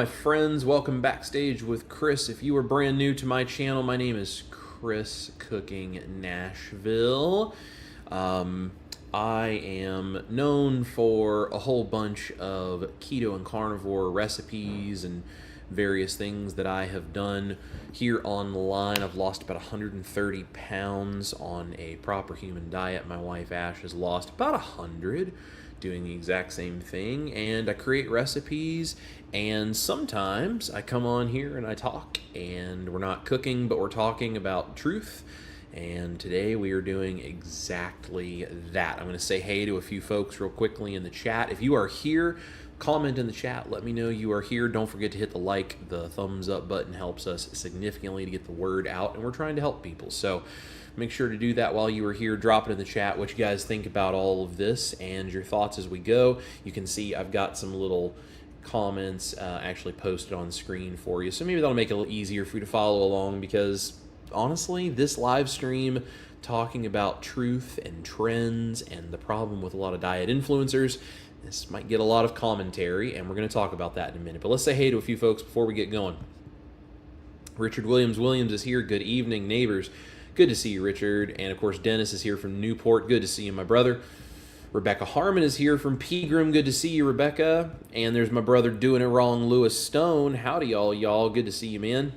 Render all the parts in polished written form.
my friends. Welcome backstage with Chris. If you are brand new to my channel, my name is Chris Cooking Nashville. I am known for a whole bunch of keto and carnivore recipes and various things that I have done here online. I've lost about 130 pounds on a proper human diet. My wife Ash has lost about 100 doing the exact same thing, and I create recipes, and sometimes I come on here and I talk, and we're not cooking, but we're talking about truth. And today we are doing exactly that. I'm going to say hey to a few folks real quickly in the chat. If you are here, comment in the chat. Let me know you are here. Don't forget to hit the like. The thumbs up button helps us significantly to get the word out, and we're trying to help people. So make sure to do that while you are here. Drop it in the chat what you guys think about all of this and your thoughts as we go. You can see I've got some little comments actually posted on the screen for you. So maybe that'll make it a little easier for you to follow along, because honestly, this live stream talking about truth and trends and the problem with a lot of diet influencers, this might get a lot of commentary, and we're going to talk about that in a minute. But let's say hey to a few folks before we get going. Richard Williams is here. Good evening, neighbors. Good to see you, Richard. And of course, Dennis is here from Newport. Good to see you, my brother. Rebecca Harmon is here from Pegram. Good to see you, Rebecca. And there's my brother doing it wrong, Lewis Stone. Howdy, y'all. Good to see you, man.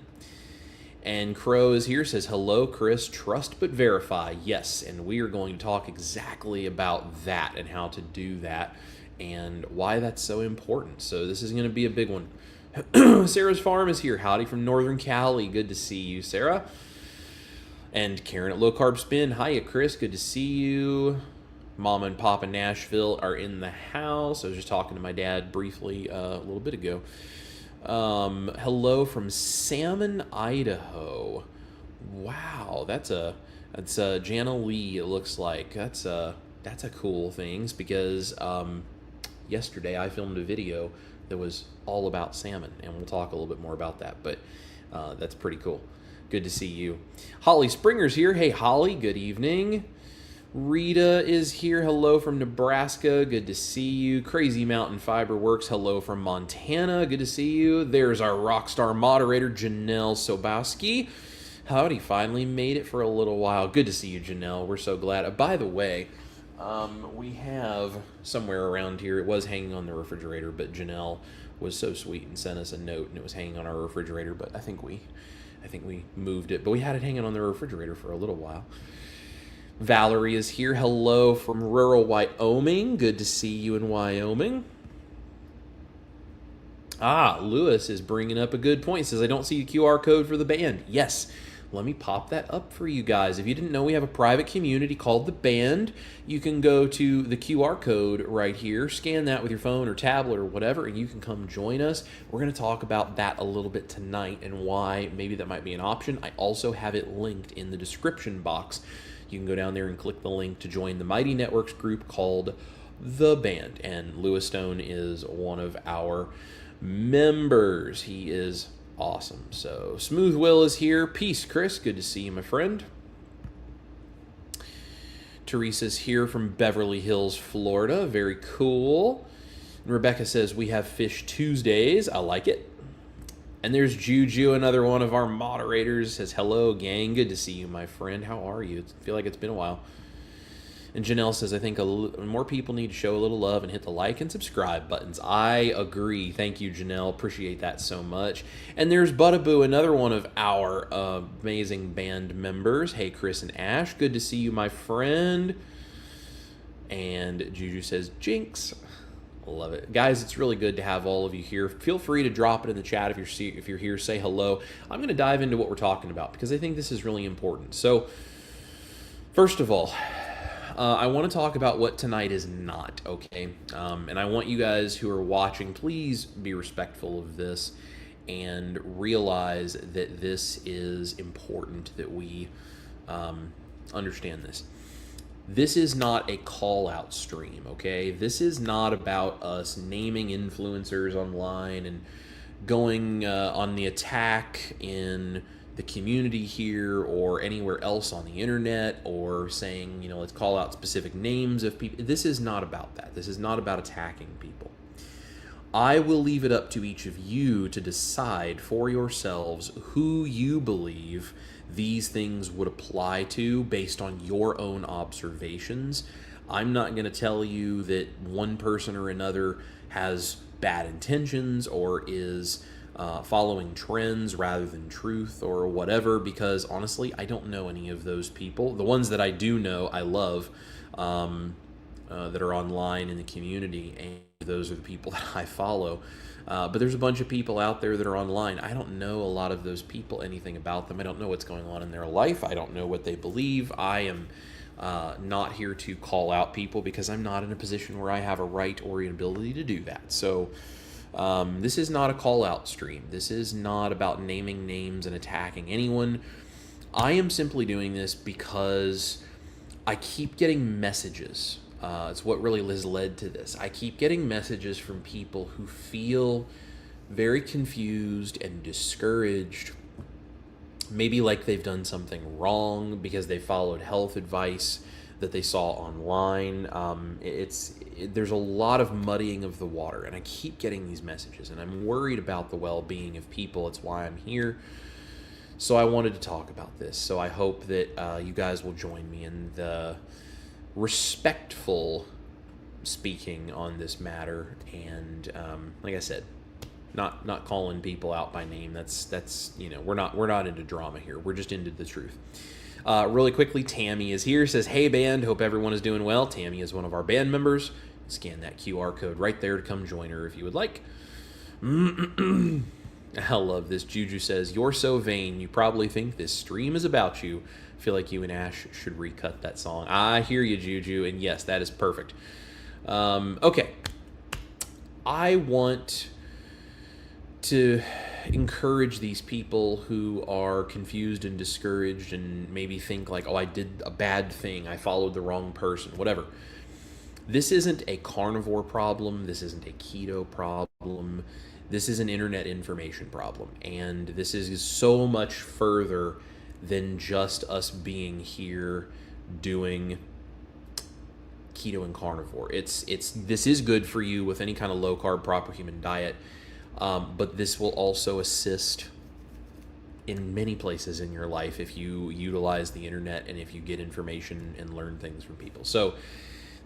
And Crow is here, says, hello, Chris, trust but verify. Yes, and we are going to talk exactly about that and how to do that and why that's so important. So this is going to be a big one. Sarah's Farm is here. Howdy from Northern Cali. Good to see you, Sarah. And Karen at Low Carb Spin. Hiya, Chris. Good to see you. Mama and Papa Nashville are in the house. I was just talking to my dad briefly a little bit ago. Hello from Salmon, Idaho. Wow, that's Jana Lee. It looks like that's a cool thing, because yesterday I filmed a video that was all about salmon, and we'll talk a little bit more about that. But that's pretty cool. Good to see you. Holly Springer's here. Hey, Holly. Good evening. Rita is here. Hello from Nebraska. Good to see you. Crazy Mountain Fiber Works. Hello from Montana. Good to see you. There's our rockstar moderator, Janelle Sobowski. Howdy, finally made it for a little while. Good to see you, Janelle. We're so glad. By the way, we have somewhere around here, it was hanging on the refrigerator, but Janelle was so sweet and sent us a note, and it was hanging on our refrigerator, but I think we moved it. But we had it hanging on the refrigerator for a little while. Valerie is here. Hello from rural Wyoming. Good to see you in Wyoming. Lewis is bringing up a good point. He says, I don't see the QR code for the band. Yes, let me pop that up for you guys. If you didn't know, we have a private community called The Band. You can go to the QR code right here, scan that with your phone or tablet or whatever, and you can come join us. We're going to talk about that a little bit tonight and why maybe that might be an option. I also have it linked in the description box. You can go down there and click the link to join the Mighty Networks group called The Band. And Lewis Stone is one of our members. He is awesome. So Smooth Will is here. Peace, Chris. Good to see you, my friend. Teresa's here from Beverly Hills, Florida. Very cool. And Rebecca says, we have Fish Tuesdays. I like it. And there's Juju, another one of our moderators, says, hello, gang. Good to see you, my friend. How are you? I feel like it's been a while. And Janelle says, I think more people need to show a little love and hit the like and subscribe buttons. I agree. Thank you, Janelle. Appreciate that so much. And there's Buttaboo, another one of our amazing band members. Hey, Chris and Ash. Good to see you, my friend. And Juju says, Jinx. Love it. Guys, it's really good to have all of you here. Feel free to drop it in the chat if you're here. Say hello. I'm going to dive into what we're talking about because I think this is really important. So, first of all, I want to talk about what tonight is not, okay? And I want you guys who are watching, please be respectful of this and realize that this is important, that we understand this. This is not a call-out stream, okay? This is not about us naming influencers online and going on the attack in the community here or anywhere else on the internet, or saying, you know, let's call out specific names of people. This is not about that. This is not about attacking people. I will leave it up to each of you to decide for yourselves who you believe these things would apply to based on your own observations. I'm not going to tell you that one person or another has bad intentions or is following trends rather than truth or whatever, because honestly, I don't know any of those people. The ones that I do know, I love, that are online in the community, and those are the people that I follow. But there's a bunch of people out there that are online. I don't know a lot of those people, anything about them. I don't know what's going on in their life. I don't know what they believe. I am not here to call out people because I'm not in a position where I have a right or an ability to do that. So this is not a call out stream. This is not about naming names and attacking anyone. I am simply doing this because I keep getting messages. It's what really has led to this. I keep getting messages from people who feel very confused and discouraged, maybe like they've done something wrong because they followed health advice that they saw online. There's a lot of muddying of the water, and I keep getting these messages, and I'm worried about the well-being of people. It's why I'm here. So I wanted to talk about this. So I hope that you guys will join me in the respectful speaking on this matter, and like I said, not calling people out by name. That's we're not into drama here. We're just into the truth. Really quickly, Tammy is here. Says, "Hey band, hope everyone is doing well." Tammy is one of our band members. Scan that QR code right there to come join her if you would like. I love this. Juju says, "You're so vain. You probably think this stream is about you. Feel like you and Ash should recut that song." I hear you, Juju, and yes, that is perfect. Okay. I want to encourage these people who are confused and discouraged and maybe think like, oh, I did a bad thing. I followed the wrong person, whatever. This isn't a carnivore problem. This isn't a keto problem. This is an internet information problem. And this is so much further than just us being here doing keto and carnivore. This is good for you with any kind of low carb, proper human diet, but this will also assist in many places in your life if you utilize the internet and if you get information and learn things from people. So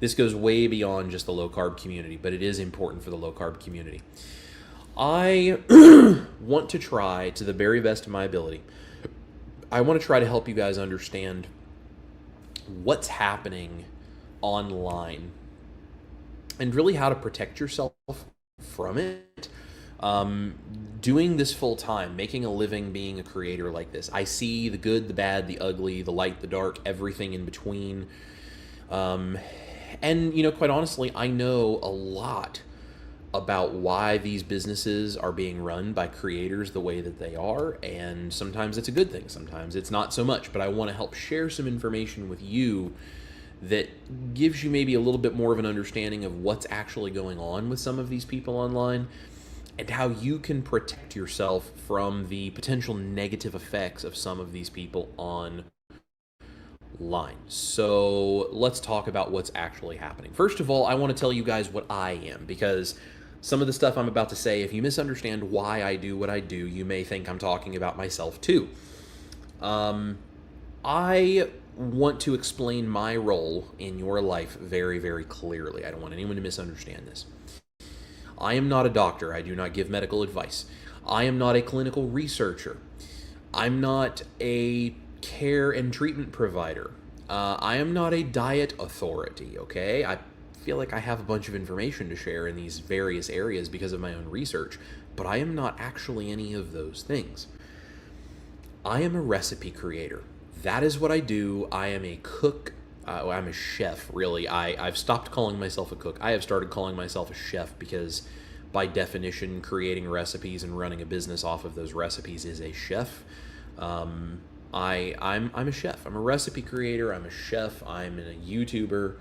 this goes way beyond just the low carb community, but it is important for the low carb community. I want to try to the very best of my ability. I want to try to help you guys understand what's happening online and really how to protect yourself from it. Doing this full time, making a living being a creator like this, I see the good, the bad, the ugly, the light, the dark, everything in between. And quite honestly, I know a lot about why these businesses are being run by creators the way that they are, and sometimes it's a good thing, sometimes it's not so much, but I want to help share some information with you that gives you maybe a little bit more of an understanding of what's actually going on with some of these people online and how you can protect yourself from the potential negative effects of some of these people online. So let's talk about what's actually happening. First of all, I want to tell you guys what I am, because some of the stuff I'm about to say, if you misunderstand why I do what I do, you may think I'm talking about myself too. I want to explain my role in your life very, very clearly. I don't want anyone to misunderstand this. I am not a doctor. I do not give medical advice. I am not a clinical researcher. I'm not a care and treatment provider. I am not a diet authority, okay? I feel like I have a bunch of information to share in these various areas because of my own research, but I am not actually any of those things. I am a recipe creator. That is what I do. I am a cook. I'm a chef, really. I've stopped calling myself a cook. I have started calling myself a chef because by definition, creating recipes and running a business off of those recipes is a chef. I'm a chef. I'm a recipe creator. I'm a chef. I'm a YouTuber.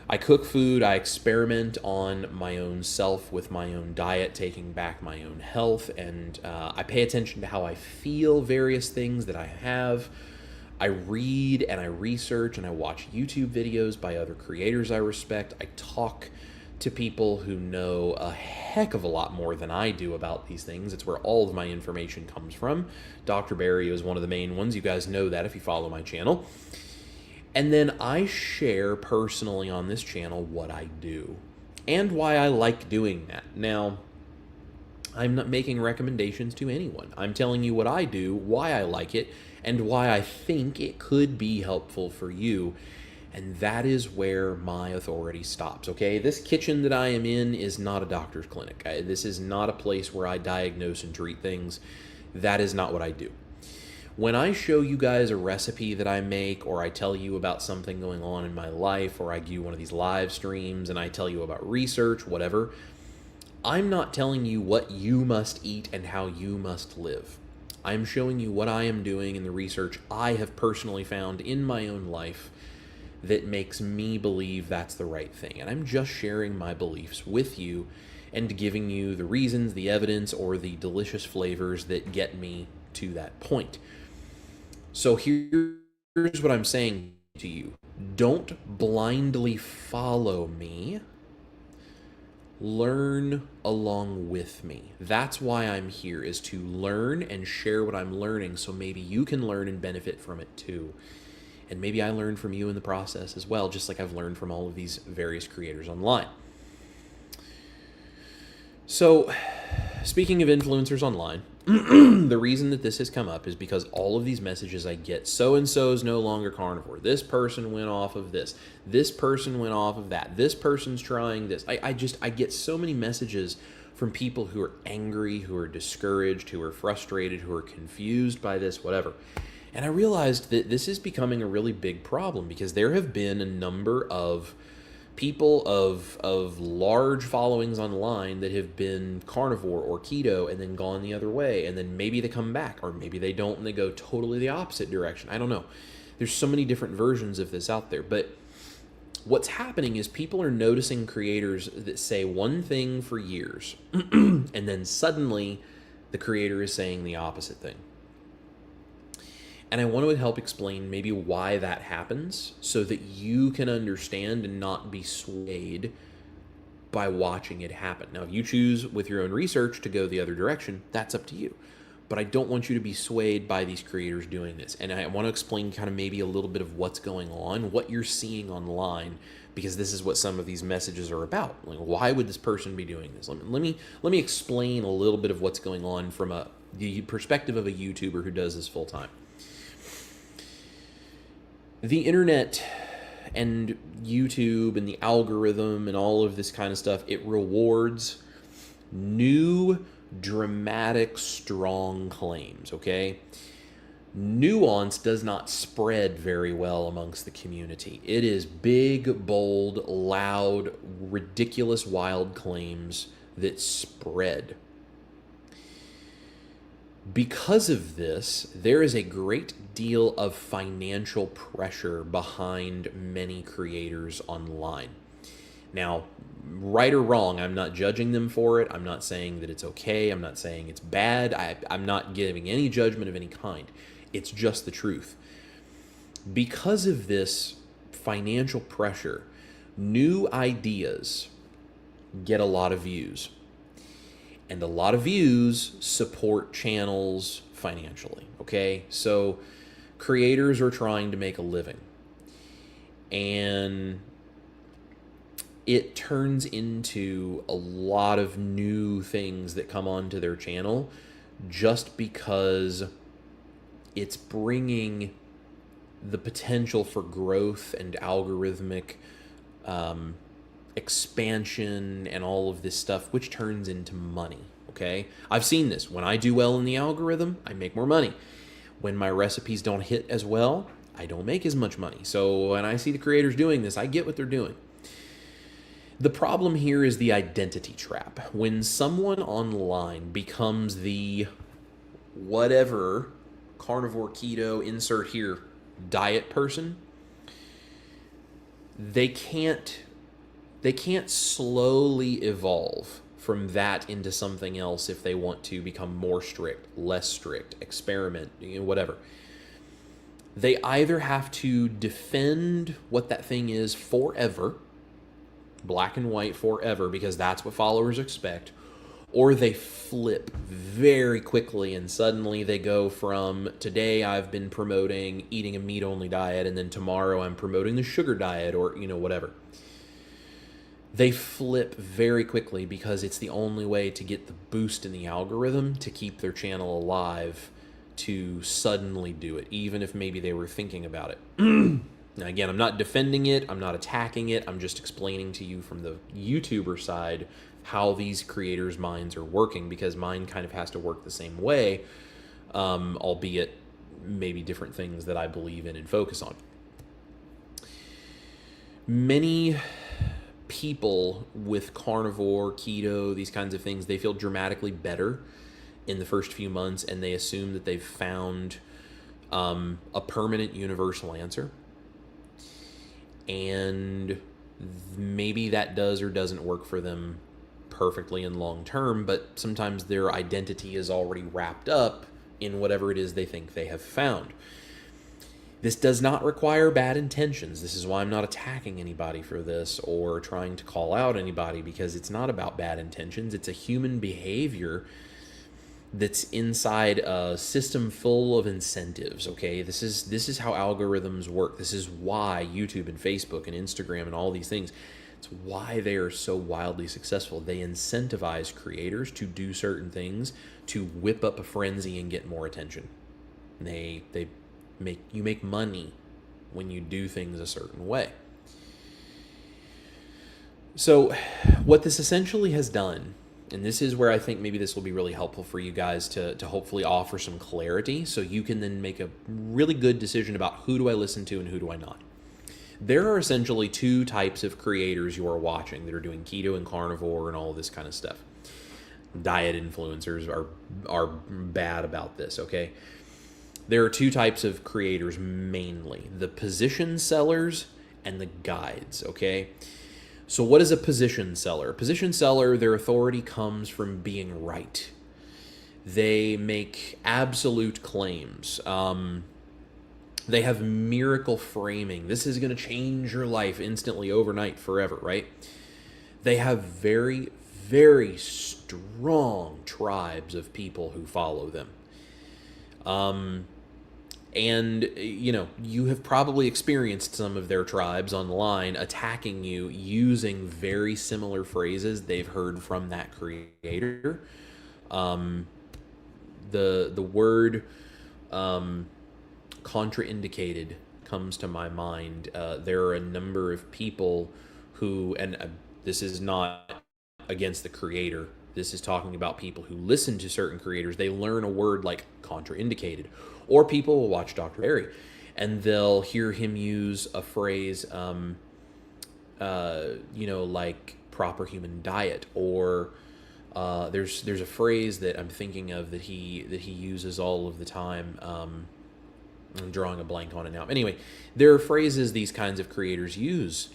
I cook food. I experiment on my own self with my own diet, taking back my own health, and I pay attention to how I feel various things that I have. I read and I research and I watch YouTube videos by other creators I respect. I talk to people who know a heck of a lot more than I do about these things. It's where all of my information comes from. Dr. Barry is one of the main ones. You guys know that if you follow my channel. And then I share personally on this channel what I do and why I like doing that. Now, I'm not making recommendations to anyone. I'm telling you what I do, why I like it, and why I think it could be helpful for you. And that is where my authority stops, okay? This kitchen that I am in is not a doctor's clinic. This is not a place where I diagnose and treat things. That is not what I do. When I show you guys a recipe that I make, or I tell you about something going on in my life, or I do one of these live streams and I tell you about research, whatever, I'm not telling you what you must eat and how you must live. I'm showing you what I am doing in the research I have personally found in my own life that makes me believe that's the right thing. And I'm just sharing my beliefs with you and giving you the reasons, the evidence, or the delicious flavors that get me to that point. So here's what I'm saying to you. Don't blindly follow me. Learn along with me. That's why I'm here, is to learn and share what I'm learning so maybe you can learn and benefit from it too. And maybe I learn from you in the process as well, just like I've learned from all of these various creators online. So, speaking of influencers online, the reason that this has come up is because all of these messages I get, so-and-so is no longer carnivore. This person went off of this. This person went off of that. This person's trying this. I get so many messages from people who are angry, who are discouraged, who are frustrated, who are confused by this, whatever. And I realized that this is becoming a really big problem because there have been a number of people of large followings online that have been carnivore or keto and then gone the other way, and then maybe they come back, or maybe they don't and they go totally the opposite direction. I don't know. There's so many different versions of this out there, but what's happening is people are noticing creators that say one thing for years and then suddenly the creator is saying the opposite thing. And I want to help explain maybe why that happens so that you can understand and not be swayed by watching it happen. Now, if you choose with your own research to go the other direction, that's up to you. But I don't want you to be swayed by these creators doing this. And I want to explain kind of maybe a little bit of what's going on, what you're seeing online, because this is what some of these messages are about. Like, why would this person be doing this? Let me explain a little bit of what's going on from the perspective of a YouTuber who does this full time. The internet and YouTube and the algorithm and all of this kind of stuff, it rewards new, dramatic, strong claims, okay? Nuance does not spread very well amongst the community. It is big, bold, loud, ridiculous, wild claims that spread. Because of this, there is a great deal of financial pressure behind many creators online. Now, right or wrong, I'm not judging them for it. I'm not saying that it's okay. I'm not saying it's bad. I'm not giving any judgment of any kind. It's just the truth. Because of this financial pressure, new ideas get a lot of views. And a lot of views support channels financially, okay? So creators are trying to make a living. And it turns into a lot of new things that come onto their channel just because it's bringing the potential for growth and algorithmic expansion and all of this stuff, which turns into money, okay? I've seen this. When I do well in the algorithm, I make more money. When my recipes don't hit as well, I don't make as much money. So when I see the creators doing this, I get what they're doing. The problem here is the identity trap. When someone online becomes the whatever carnivore, keto, insert here, diet person, they can't slowly evolve from that into something else if they want to become more strict, less strict, experiment, whatever. They either have to defend what that thing is forever, black and white forever because that's what followers expect, or they flip very quickly and suddenly they go from today I've been promoting eating a meat only diet and then tomorrow I'm promoting the sugar diet or whatever. They flip very quickly because it's the only way to get the boost in the algorithm to keep their channel alive, to suddenly do it, even if maybe they were thinking about it. Now, again, I'm not defending it. I'm not attacking it. I'm just explaining to you from the YouTuber side how these creators' minds are working, because mine kind of has to work the same way, albeit maybe different things that I believe in and focus on. Many people with carnivore, keto, these kinds of things, they feel dramatically better in the first few months, and they assume that they've found a permanent universal answer. And maybe that does or doesn't work for them perfectly in long term, but sometimes their identity is already wrapped up in whatever it is they think they have found. This does not require bad intentions. This is why I'm not attacking anybody for this or trying to call out anybody, because it's not about bad intentions. It's a human behavior that's inside a system full of incentives, okay? This is how algorithms work. This is why YouTube and Facebook and Instagram and all these things, it's why they are so wildly successful. They incentivize creators to do certain things to whip up a frenzy and get more attention. You make money when you do things a certain way. So what this essentially has done, and this is where I think maybe this will be really helpful for you guys to hopefully offer some clarity so you can then make a really good decision about who do I listen to and who do I not. There are essentially two types of creators you are watching that are doing keto and carnivore and all this kind of stuff. Diet influencers are bad about this, okay? There are two types of creators mainly, the position sellers and the guides, okay? So what is a position seller? A position seller, their authority comes from being right. They make absolute claims. They have miracle framing. This is going to change your life instantly, overnight, forever, right? They have very, very strong tribes of people who follow them. And, you have probably experienced some of their tribes online attacking you using very similar phrases they've heard from that creator. The word contraindicated comes to my mind. There are a number of people who, and this is not against the creator, this is talking about people who listen to certain creators. They learn a word like contraindicated. Or people will watch Dr. Barry and they'll hear him use a phrase, like proper human diet, or there's a phrase that I'm thinking of that he uses all of the time. I'm drawing a blank on it now. Anyway, there are phrases these kinds of creators use,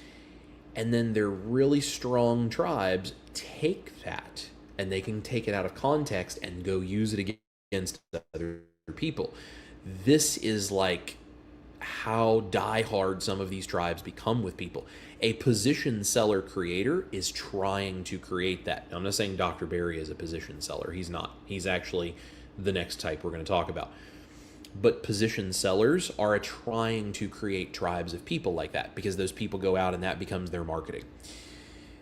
and then their really strong tribes take that and they can take it out of context and go use it against other people. This is like how diehard some of these tribes become with people. A position seller creator is trying to create that. Now, I'm not saying Dr. Barry is a position seller. He's not. He's actually the next type we're going to talk about. But position sellers are trying to create tribes of people like that because those people go out and that becomes their marketing.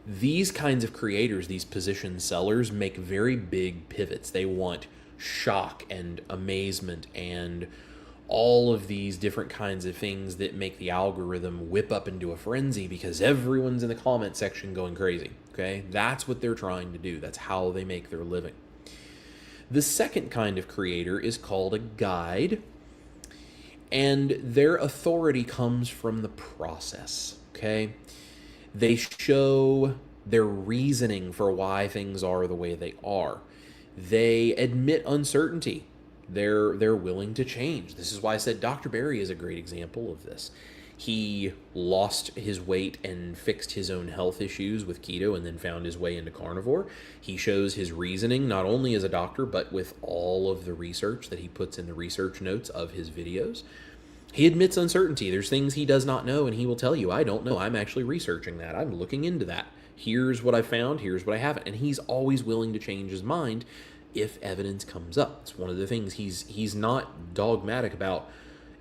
These kinds of creators, these position sellers, make very big pivots. They want shock and amazement and all of these different kinds of things that make the algorithm whip up into a frenzy because everyone's in the comment section going crazy, okay? That's what they're trying to do. That's how they make their living. The second kind of creator is called a guide, and their authority comes from the process, okay? They show their reasoning for why things are the way they are. They admit uncertainty. They're willing to change. This is why I said Dr. Barry is a great example of this. He lost his weight and fixed his own health issues with keto and then found his way into carnivore. He shows his reasoning not only as a doctor, but with all of the research that he puts in the research notes of his videos. He admits uncertainty. There's things he does not know, and he will tell you, I don't know. I'm actually researching that. I'm looking into that. Here's what I found. Here's what I haven't. And he's always willing to change his mind if evidence comes up. It's one of the things he's not dogmatic about.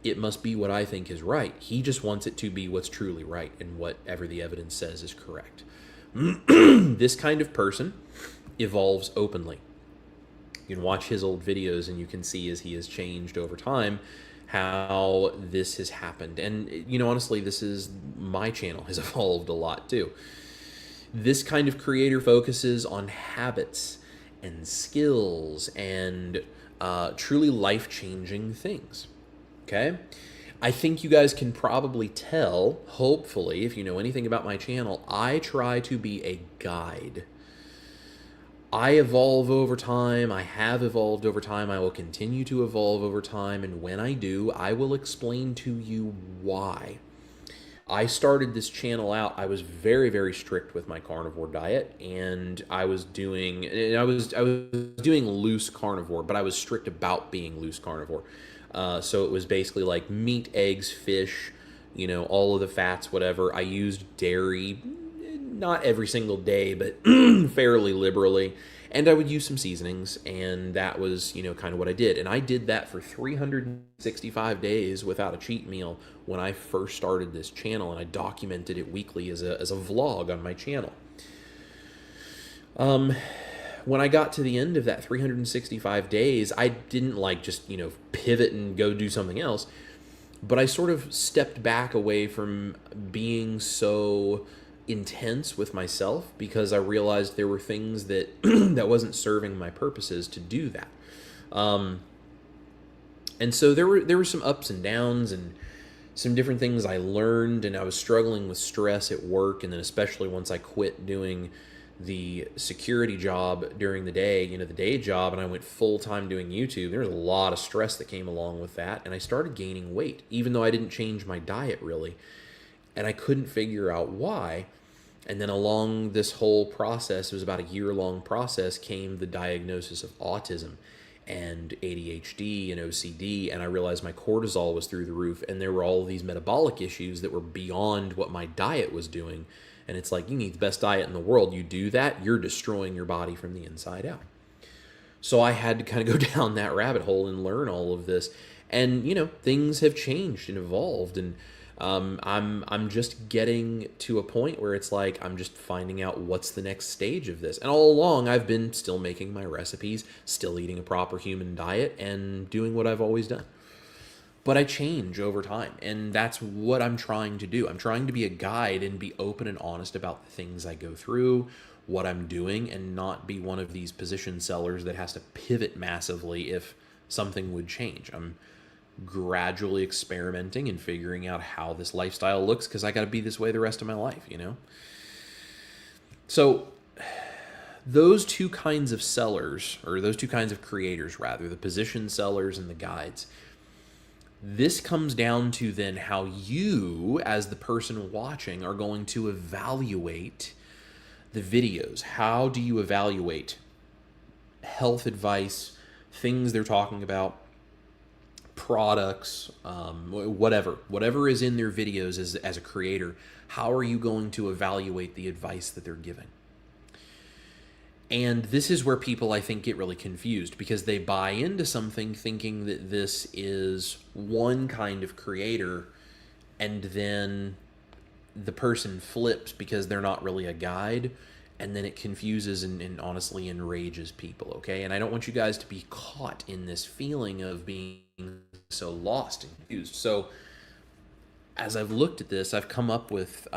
It must be what I think is right. He just wants it to be what's truly right and whatever the evidence says is correct. This kind of person evolves openly. You can watch his old videos and you can see as he has changed over time how this has happened. And, you know, honestly, my channel has evolved a lot too. This kind of creator focuses on habits and skills and truly life-changing things, okay? I think you guys can probably tell, hopefully, if you know anything about my channel, I try to be a guide. I evolve over time. I have evolved over time. I will continue to evolve over time. And when I do, I will explain to you why. I started this channel out, I was very, very strict with my carnivore diet, and I was doing loose carnivore, but I was strict about being loose carnivore. So it was basically like meat, eggs, fish, you know, all of the fats, whatever. I used dairy, not every single day, but fairly liberally. And I would use some seasonings, and that was, you know, kind of what I did. And I did that for 365 days without a cheat meal when I first started this channel, and I documented it weekly as a vlog on my channel. When I got to the end of that 365 days, I didn't like just, you know, pivot and go do something else, but I sort of stepped back away from being so intense with myself because I realized there were things that that wasn't serving my purposes to do that. And so there were some ups and downs and some different things I learned, and I was struggling with stress at work, and then especially once I quit doing the security job during the day, you know, the day job, and I went full-time doing YouTube. There was a lot of stress that came along with that, and I started gaining weight, even though I didn't change my diet really. And I couldn't figure out why. And then along this whole process, it was about a year-long process, came the diagnosis of autism and ADHD and OCD, and I realized my cortisol was through the roof, and there were all these metabolic issues that were beyond what my diet was doing. And it's like, you need the best diet in the world. You do that, you're destroying your body from the inside out. So I had to kind of go down that rabbit hole and learn all of this. And, you know, things have changed and evolved, and I'm just getting to a point where it's like I'm just finding out what's the next stage of this. And all along, I've been still making my recipes, still eating a proper human diet, and doing what I've always done. But I change over time, and that's what I'm trying to do. I'm trying to be a guide and be open and honest about the things I go through, what I'm doing, and not be one of these position sellers that has to pivot massively if something would change. I'm gradually experimenting and figuring out how this lifestyle looks because I got to be this way the rest of my life, you know? So those two kinds of sellers, or those two kinds of creators rather, the position sellers and the guides, this comes down to then how you, as the person watching, are going to evaluate the videos. How do you evaluate health advice, things they're talking about, products, whatever is in their videos as a creator? How are you going to evaluate the advice that they're giving? And this is where people, I think, get really confused because they buy into something thinking that this is one kind of creator, and then the person flips because they're not really a guide, and then it confuses and honestly enrages people, okay? And I don't want you guys to be caught in this feeling of being so lost and confused. So as I've looked at this, I've come up with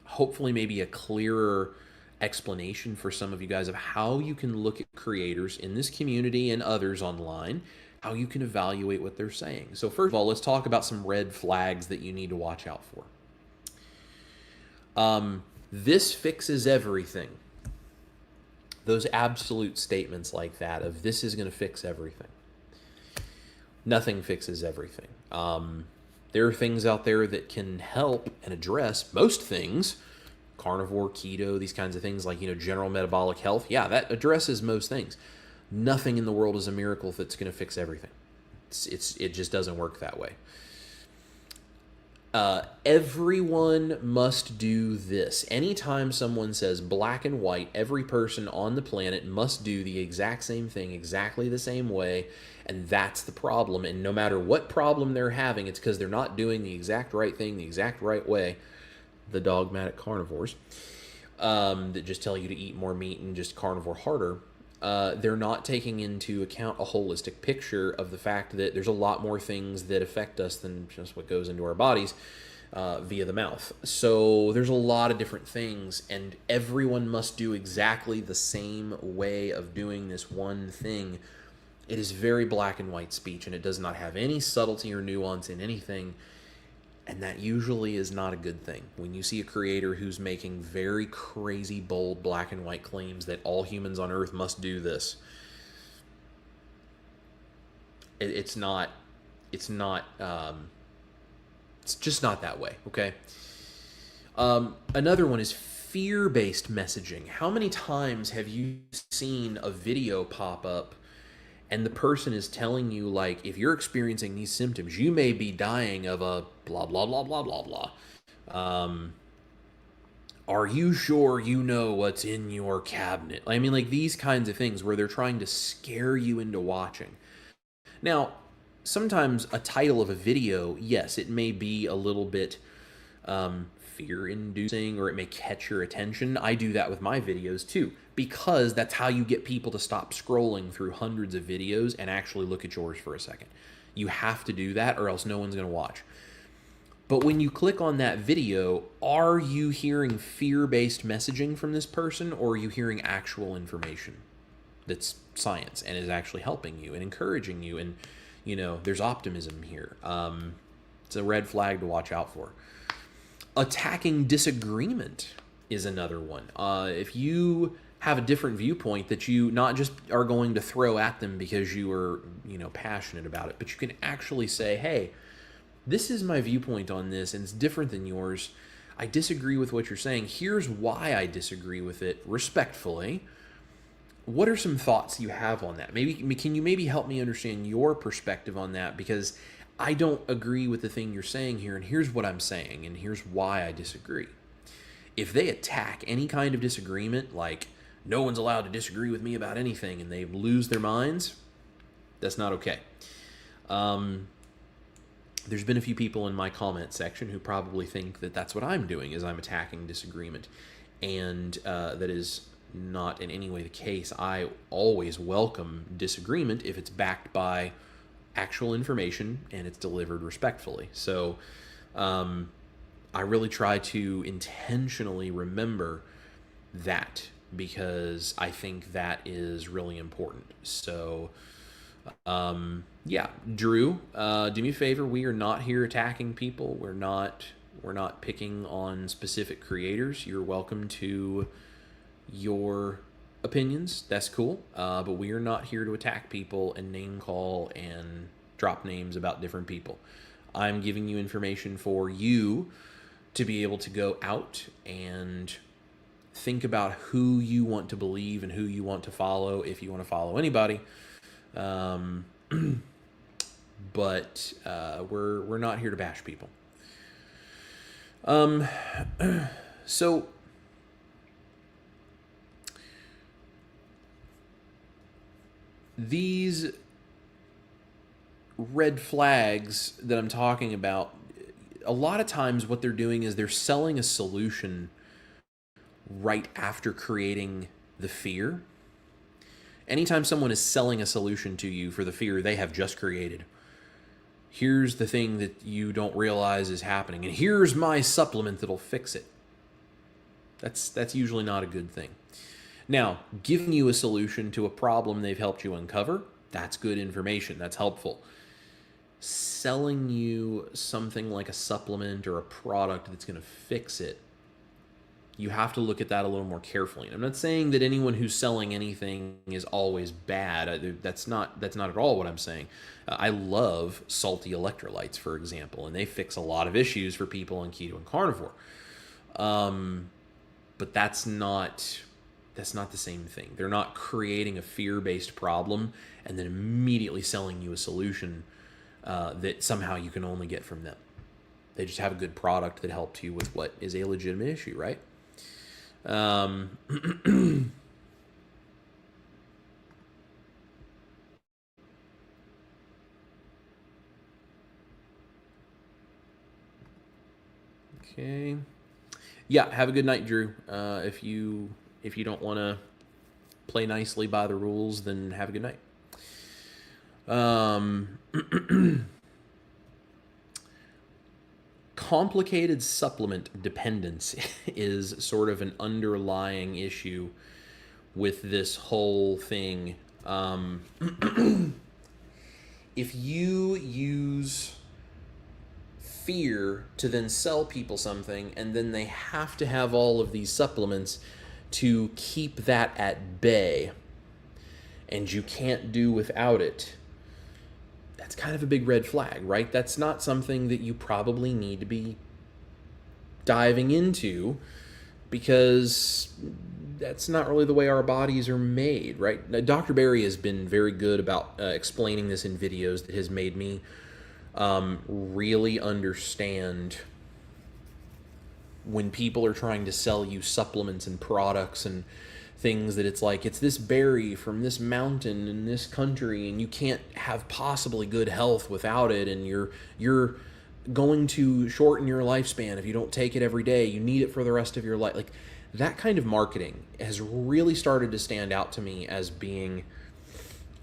hopefully maybe a clearer explanation for some of you guys of how you can look at creators in this community and others online, how you can evaluate what they're saying. So first of all, let's talk about some red flags that you need to watch out for. This fixes everything. Those absolute statements like that of this is going to fix everything. Nothing fixes everything. There are things out there that can help and address most things. Carnivore, keto, these kinds of things like, you know, general metabolic health. Yeah, that addresses most things. Nothing in the world is a miracle that's going to fix everything. It just doesn't work that way. Everyone must do this. Anytime someone says black and white, every person on the planet must do the exact same thing, exactly the same way, and that's the problem. And no matter what problem they're having, it's because they're not doing the exact right thing, the exact right way. The dogmatic carnivores that just tell you to eat more meat and just carnivore harder. They're not taking into account a holistic picture of the fact that there's a lot more things that affect us than just what goes into our bodies via the mouth. So there's a lot of different things, and everyone must do exactly the same way of doing this one thing. It is very black and white speech, and it does not have any subtlety or nuance in anything. And that usually is not a good thing. When you see a creator who's making very crazy, bold, black and white claims that all humans on Earth must do this, it's just not that way, okay? Another one is fear-based messaging. How many times have you seen a video pop up and the person is telling you, like, if you're experiencing these symptoms, you may be dying of a blah, blah, blah, blah, blah, blah. Are you sure you know what's in your cabinet? I mean, like, these kinds of things where they're trying to scare you into watching. Now, sometimes a title of a video, yes, it may be a little bit fear-inducing, or it may catch your attention. I do that with my videos too, because that's how you get people to stop scrolling through hundreds of videos and actually look at yours for a second. You have to do that, or else no one's going to watch. But when you click on that video, are you hearing fear-based messaging from this person, or are you hearing actual information that's science and is actually helping you and encouraging you? And, you know, there's optimism here. It's a red flag to watch out for. Attacking disagreement is another one. If you have a different viewpoint that you not just are going to throw at them because you are, you know, passionate about it, but you can actually say, hey, this is my viewpoint on this, and it's different than yours. I disagree with what you're saying. Here's why I disagree with it, respectfully. What are some thoughts you have on that? Can you maybe help me understand your perspective on that? Because I don't agree with the thing you're saying here, and here's what I'm saying, and here's why I disagree. If they attack any kind of disagreement, like no one's allowed to disagree with me about anything, and they lose their minds, that's not okay. There's been a few people in my comment section who probably think that that's what I'm doing, is I'm attacking disagreement, and that is not in any way the case. I always welcome disagreement if it's backed by actual information and it's delivered respectfully. So I really try to intentionally remember that, because I think that is really important. So yeah, Drew, do me a favor. We are not here attacking people. We're not picking on specific creators. You're welcome to your opinions. That's cool. But we are not here to attack people and name call and drop names about different people. I'm giving you information for you to be able to go out and think about who you want to believe and who you want to follow, if you want to follow anybody. But we're not here to bash people. So these red flags that I'm talking about, a lot of times what they're doing is they're selling a solution right after creating the fear. Anytime someone is selling a solution to you for the fear they have just created, here's the thing that you don't realize is happening, and here's my supplement that'll fix it. That's usually not a good thing. Now, giving you a solution to a problem they've helped you uncover, that's good information. That's helpful. Selling you something like a supplement or a product that's going to fix it, you have to look at that a little more carefully. And I'm not saying that anyone who's selling anything is always bad. That's not at all what I'm saying. I love salty electrolytes, for example, and they fix a lot of issues for people on keto and carnivore. But that's not the same thing. They're not creating a fear-based problem and then immediately selling you a solution that somehow you can only get from them. They just have a good product that helps you with what is a legitimate issue, right? Okay. Yeah, have a good night, Drew. If you don't want to play nicely by the rules, then have a good night. Complicated supplement dependence is sort of an underlying issue with this whole thing. If you use fear to then sell people something, and then they have to have all of these supplements to keep that at bay, and you can't do without it, that's kind of a big red flag, right? That's not something that you probably need to be diving into, because that's not really the way our bodies are made, right? Now, Dr. Barry has been very good about explaining this in videos that has made me really understand when people are trying to sell you supplements and products and things, that it's like, it's this berry from this mountain in this country, and you can't have possibly good health without it, and you're going to shorten your lifespan if you don't take it every day. You need it for the rest of your life. Like, that kind of marketing has really started to stand out to me as being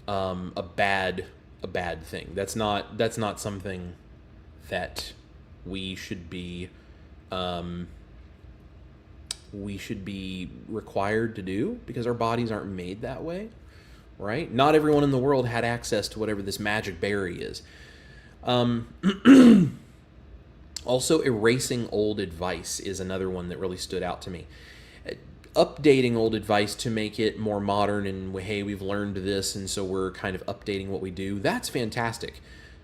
a bad thing. That's not something that we should be required to do, because our bodies aren't made that way, right? Not everyone in the world had access to whatever this magic berry is. Also, erasing old advice is another one that really stood out to me. Updating old advice to make it more modern, and hey, we've learned this, and so we're kind of updating what we do. That's fantastic.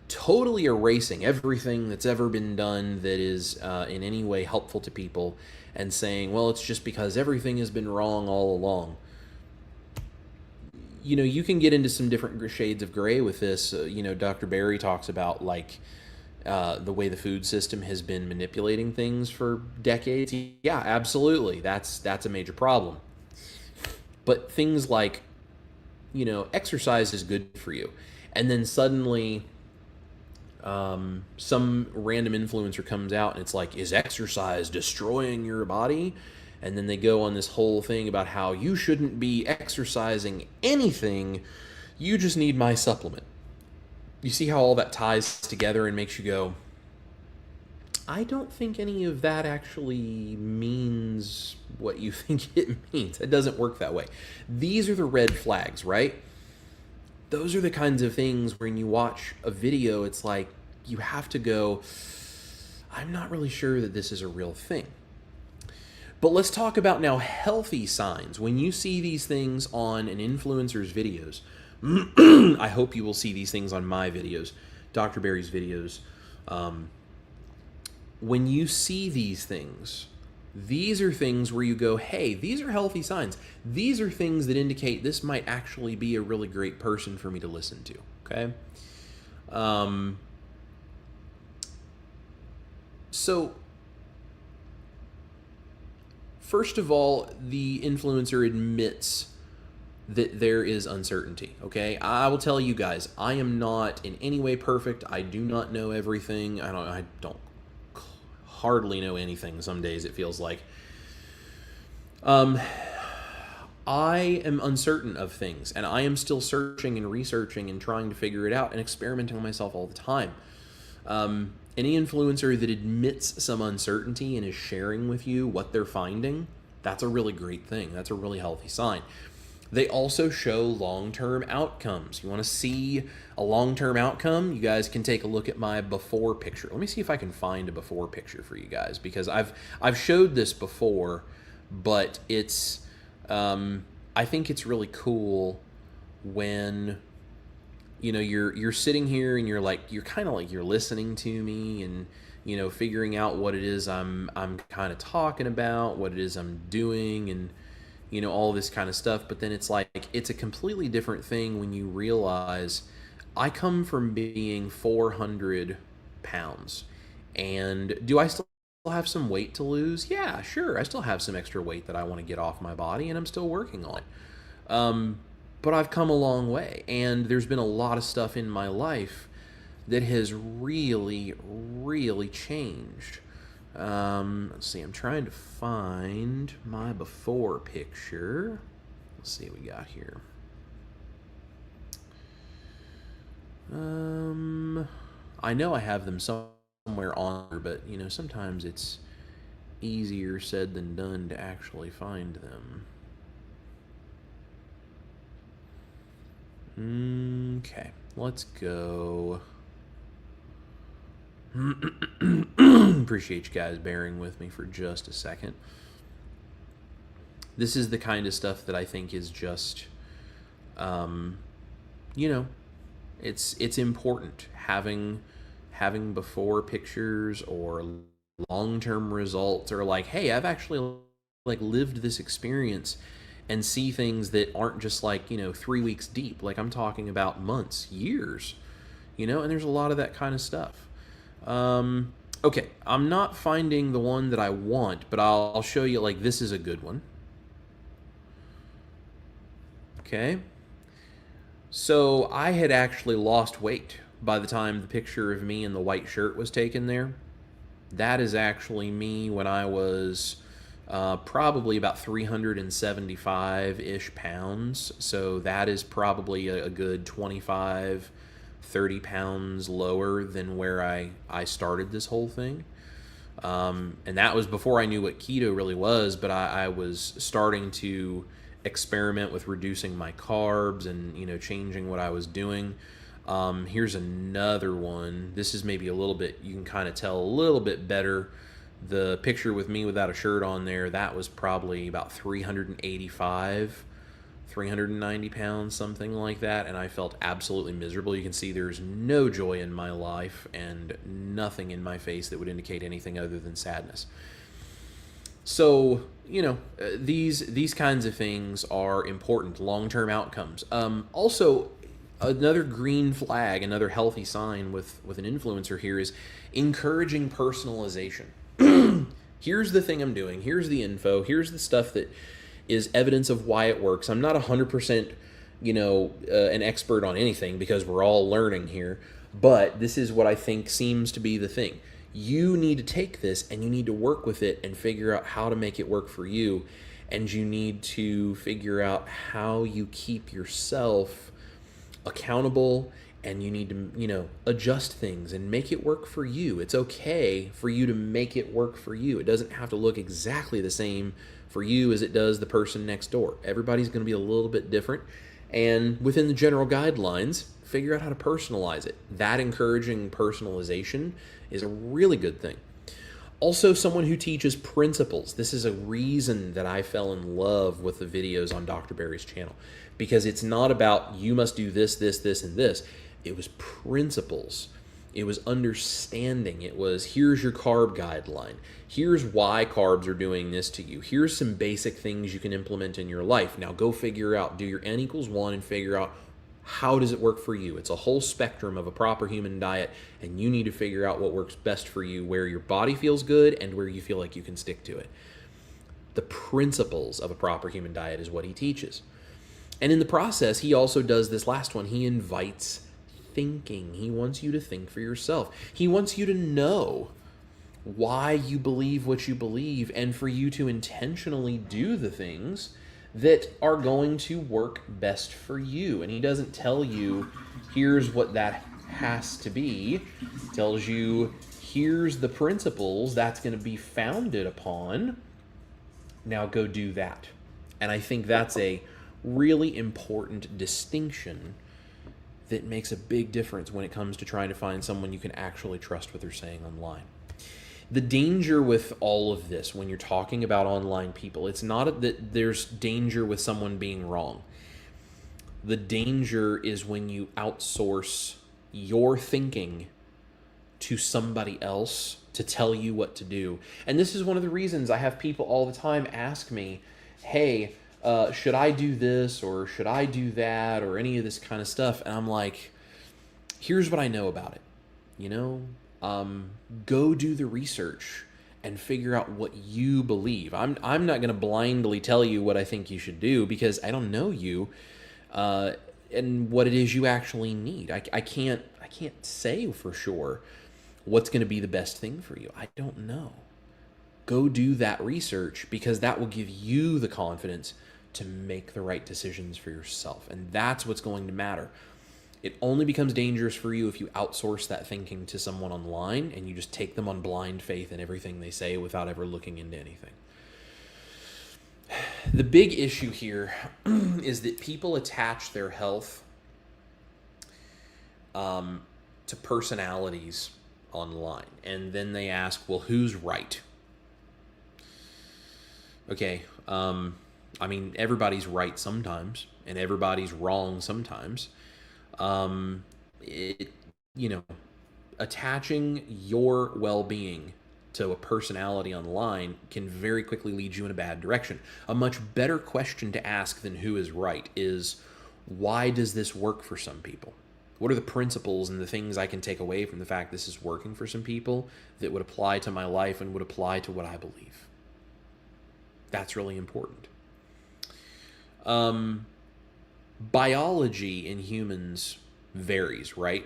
Totally erasing everything that's ever been done that is in any way helpful to people, and saying, well, it's just because everything has been wrong all along. You know, you can get into some different shades of gray with this. Dr. Barry talks about, like, the way the food system has been manipulating things for decades. Yeah, absolutely. That's a major problem. But things like, exercise is good for you. And then suddenly some random influencer comes out and it's like, is exercise destroying your body? And then they go on this whole thing about how you shouldn't be exercising anything. You just need my supplement. You see how all that ties together and makes you go, I don't think any of that actually means what you think it means. It doesn't work that way. These are the red flags, right? Those are the kinds of things when you watch a video, it's like you have to go, I'm not really sure that this is a real thing. But let's talk about now healthy signs. When you see these things on an influencer's videos, I hope you will see these things on my videos, Dr. Barry's videos. When you see these things, these are things where you go, hey, these are healthy signs. These are things that indicate this might actually be a really great person for me to listen to, okay? So, first of all, the influencer admits that there is uncertainty, okay? I will tell you guys, I am not in any way perfect. I do not know everything. I don't hardly know anything some days, it feels like. I am uncertain of things, and I am still searching and researching and trying to figure it out and experimenting on myself all the time. Any influencer that admits some uncertainty and is sharing with you what they're finding, that's a really great thing. That's a really healthy sign. They also show long-term outcomes. You want to see a long-term outcome? You guys can take a look at my before picture. Let me see if I can find a before picture for you guys, because I've showed this before, but it's I think it's really cool when you're sitting here and you're kind of like you're listening to me and figuring out what it is I'm kind of talking about, what it is I'm doing, and all this kind of stuff. But then it's like, it's a completely different thing when you realize I come from being 400 pounds. And do I still have some weight to lose? Yeah, sure. I still have some extra weight that I want to get off my body, and I'm still working on it. But I've come a long way, and there's been a lot of stuff in my life that has really, really changed. Let's see, I'm trying to find my before picture. Let's see what we got here. I know I have them somewhere on there, but sometimes it's easier said than done to actually find them. Okay, let's go. Appreciate you guys bearing with me for just a second. This is the kind of stuff that I think is just, it's important having before pictures or long-term results, or like, hey, I've actually like lived this experience and see things that aren't just like 3 weeks deep. Like, I'm talking about months, years, and there's a lot of that kind of stuff. Okay, I'm not finding the one that I want, but I'll show you. Like, this is a good one. Okay, so I had actually lost weight by the time the picture of me in the white shirt was taken there. That is actually me when I was probably about 375-ish pounds. So that is probably a good 25, 30 pounds lower than where I started this whole thing. And that was before I knew what keto really was, but I was starting to experiment with reducing my carbs and changing what I was doing. Here's another one. This is maybe a little bit, you can kind of tell a little bit better. The picture with me without a shirt on there, that was probably about 385, 390 pounds, something like that, and I felt absolutely miserable. You can see there's no joy in my life and nothing in my face that would indicate anything other than sadness. So, these kinds of things are important, long-term outcomes. Also, another green flag, another healthy sign with an influencer here is encouraging personalization. Here's the thing I'm doing. Here's the info. Here's the stuff that is evidence of why it works. I'm not 100%, an expert on anything, because we're all learning here. But this is what I think seems to be the thing. You need to take this and you need to work with it and figure out how to make it work for you. And you need to figure out how you keep yourself accountable, and you need to, adjust things and make it work for you. It's okay for you to make it work for you. It doesn't have to look exactly the same for you as it does the person next door. Everybody's going to be a little bit different. And within the general guidelines, figure out how to personalize it. That encouraging personalization is a really good thing. Also, someone who teaches principles. This is a reason that I fell in love with the videos on Dr. Barry's channel, because it's not about you must do this, this, this, and this. It was principles. It was understanding. It was, here's your carb guideline. Here's why carbs are doing this to you. Here's some basic things you can implement in your life. Now go figure out, do your N=1 and figure out how does it work for you. It's a whole spectrum of a proper human diet, and you need to figure out what works best for you, where your body feels good and where you feel like you can stick to it. The principles of a proper human diet is what he teaches. And in the process, he also does this last one. He invites thinking. He wants you to think for yourself. He wants you to know why you believe what you believe, and for you to intentionally do the things that are going to work best for you. And he doesn't tell you, here's what that has to be. He tells you, here's the principles that's going to be founded upon. Now go do that. And I think that's a really important distinction that makes a big difference when it comes to trying to find someone you can actually trust what they're saying online. The danger with all of this, when you're talking about online people, it's not that there's danger with someone being wrong. The danger is when you outsource your thinking to somebody else to tell you what to do. And this is one of the reasons I have people all the time ask me, hey, should I do this or should I do that or any of this kind of stuff? And I'm like, Here's what I know about it. You know, go do the research and figure out what you believe. I'm not going to blindly tell you what I think you should do because I don't know you, and what it is you actually need. I can't say for sure what's going to be the best thing for you. I don't know. Go do that research because that will give you the confidence to make the right decisions for yourself. And that's what's going to matter. It only becomes dangerous for you if you outsource that thinking to someone online and you just take them on blind faith in everything they say without ever looking into anything. The big issue here is that people attach their health to personalities online. And then they ask, well, who's right? Okay, I mean, everybody's right sometimes, and everybody's wrong sometimes. It, you know, attaching your well-being to a personality online can very quickly lead you in a bad direction. A much better question to ask than who is right is, why does this work for some people? What are the principles and the things I can take away from the fact this is working for some people that would apply to my life and would apply to what I believe? That's really important. Biology in humans varies, right?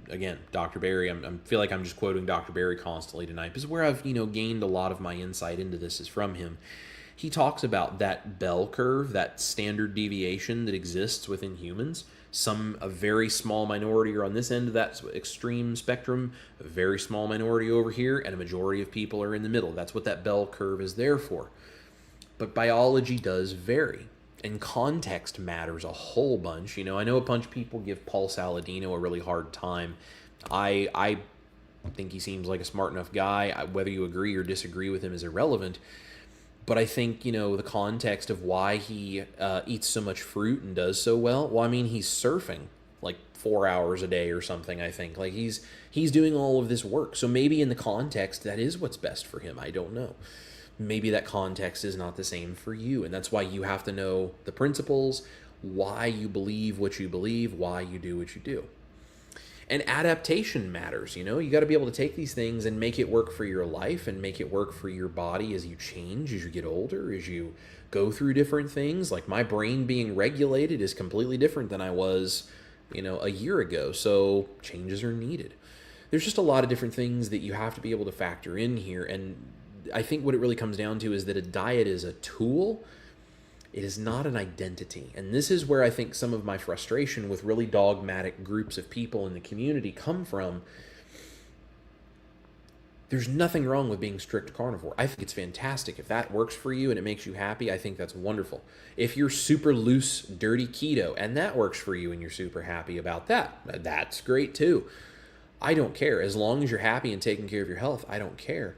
Again, Dr. Berry, I feel like I'm just quoting Dr. Berry constantly tonight because where I've, gained a lot of my insight into this is from him. He talks about that bell curve, that standard deviation that exists within humans. A very small minority are on this end of that extreme spectrum, a very small minority over here, and a majority of people are in the middle. That's what that bell curve is there for. But biology does vary, and context matters a whole bunch. I know a bunch of people give Paul Saladino a really hard time. I think he seems like a smart enough guy. Whether you agree or disagree with him is irrelevant. But I think, the context of why he eats so much fruit and does so well. Well, I mean, he's surfing like 4 hours a day or something, I think. Like he's doing all of this work. So maybe in the context, that is what's best for him. I don't know. Maybe that context is not the same for you. And that's why you have to know the principles, why you believe what you believe, why you do what you do. And adaptation matters, you got to be able to take these things and make it work for your life and make it work for your body as you change, as you get older, as you go through different things. Like my brain being regulated is completely different than I was, a year ago. So changes are needed. There's just a lot of different things that you have to be able to factor in here. And I think what it really comes down to is that a diet is a tool. It is not an identity. And this is where I think some of my frustration with really dogmatic groups of people in the community come from. There's nothing wrong with being strict carnivore. I think it's fantastic. If that works for you and it makes you happy, I think that's wonderful. If you're super loose, dirty keto, and that works for you and you're super happy about that, that's great too. I don't care. As long as you're happy and taking care of your health, I don't care.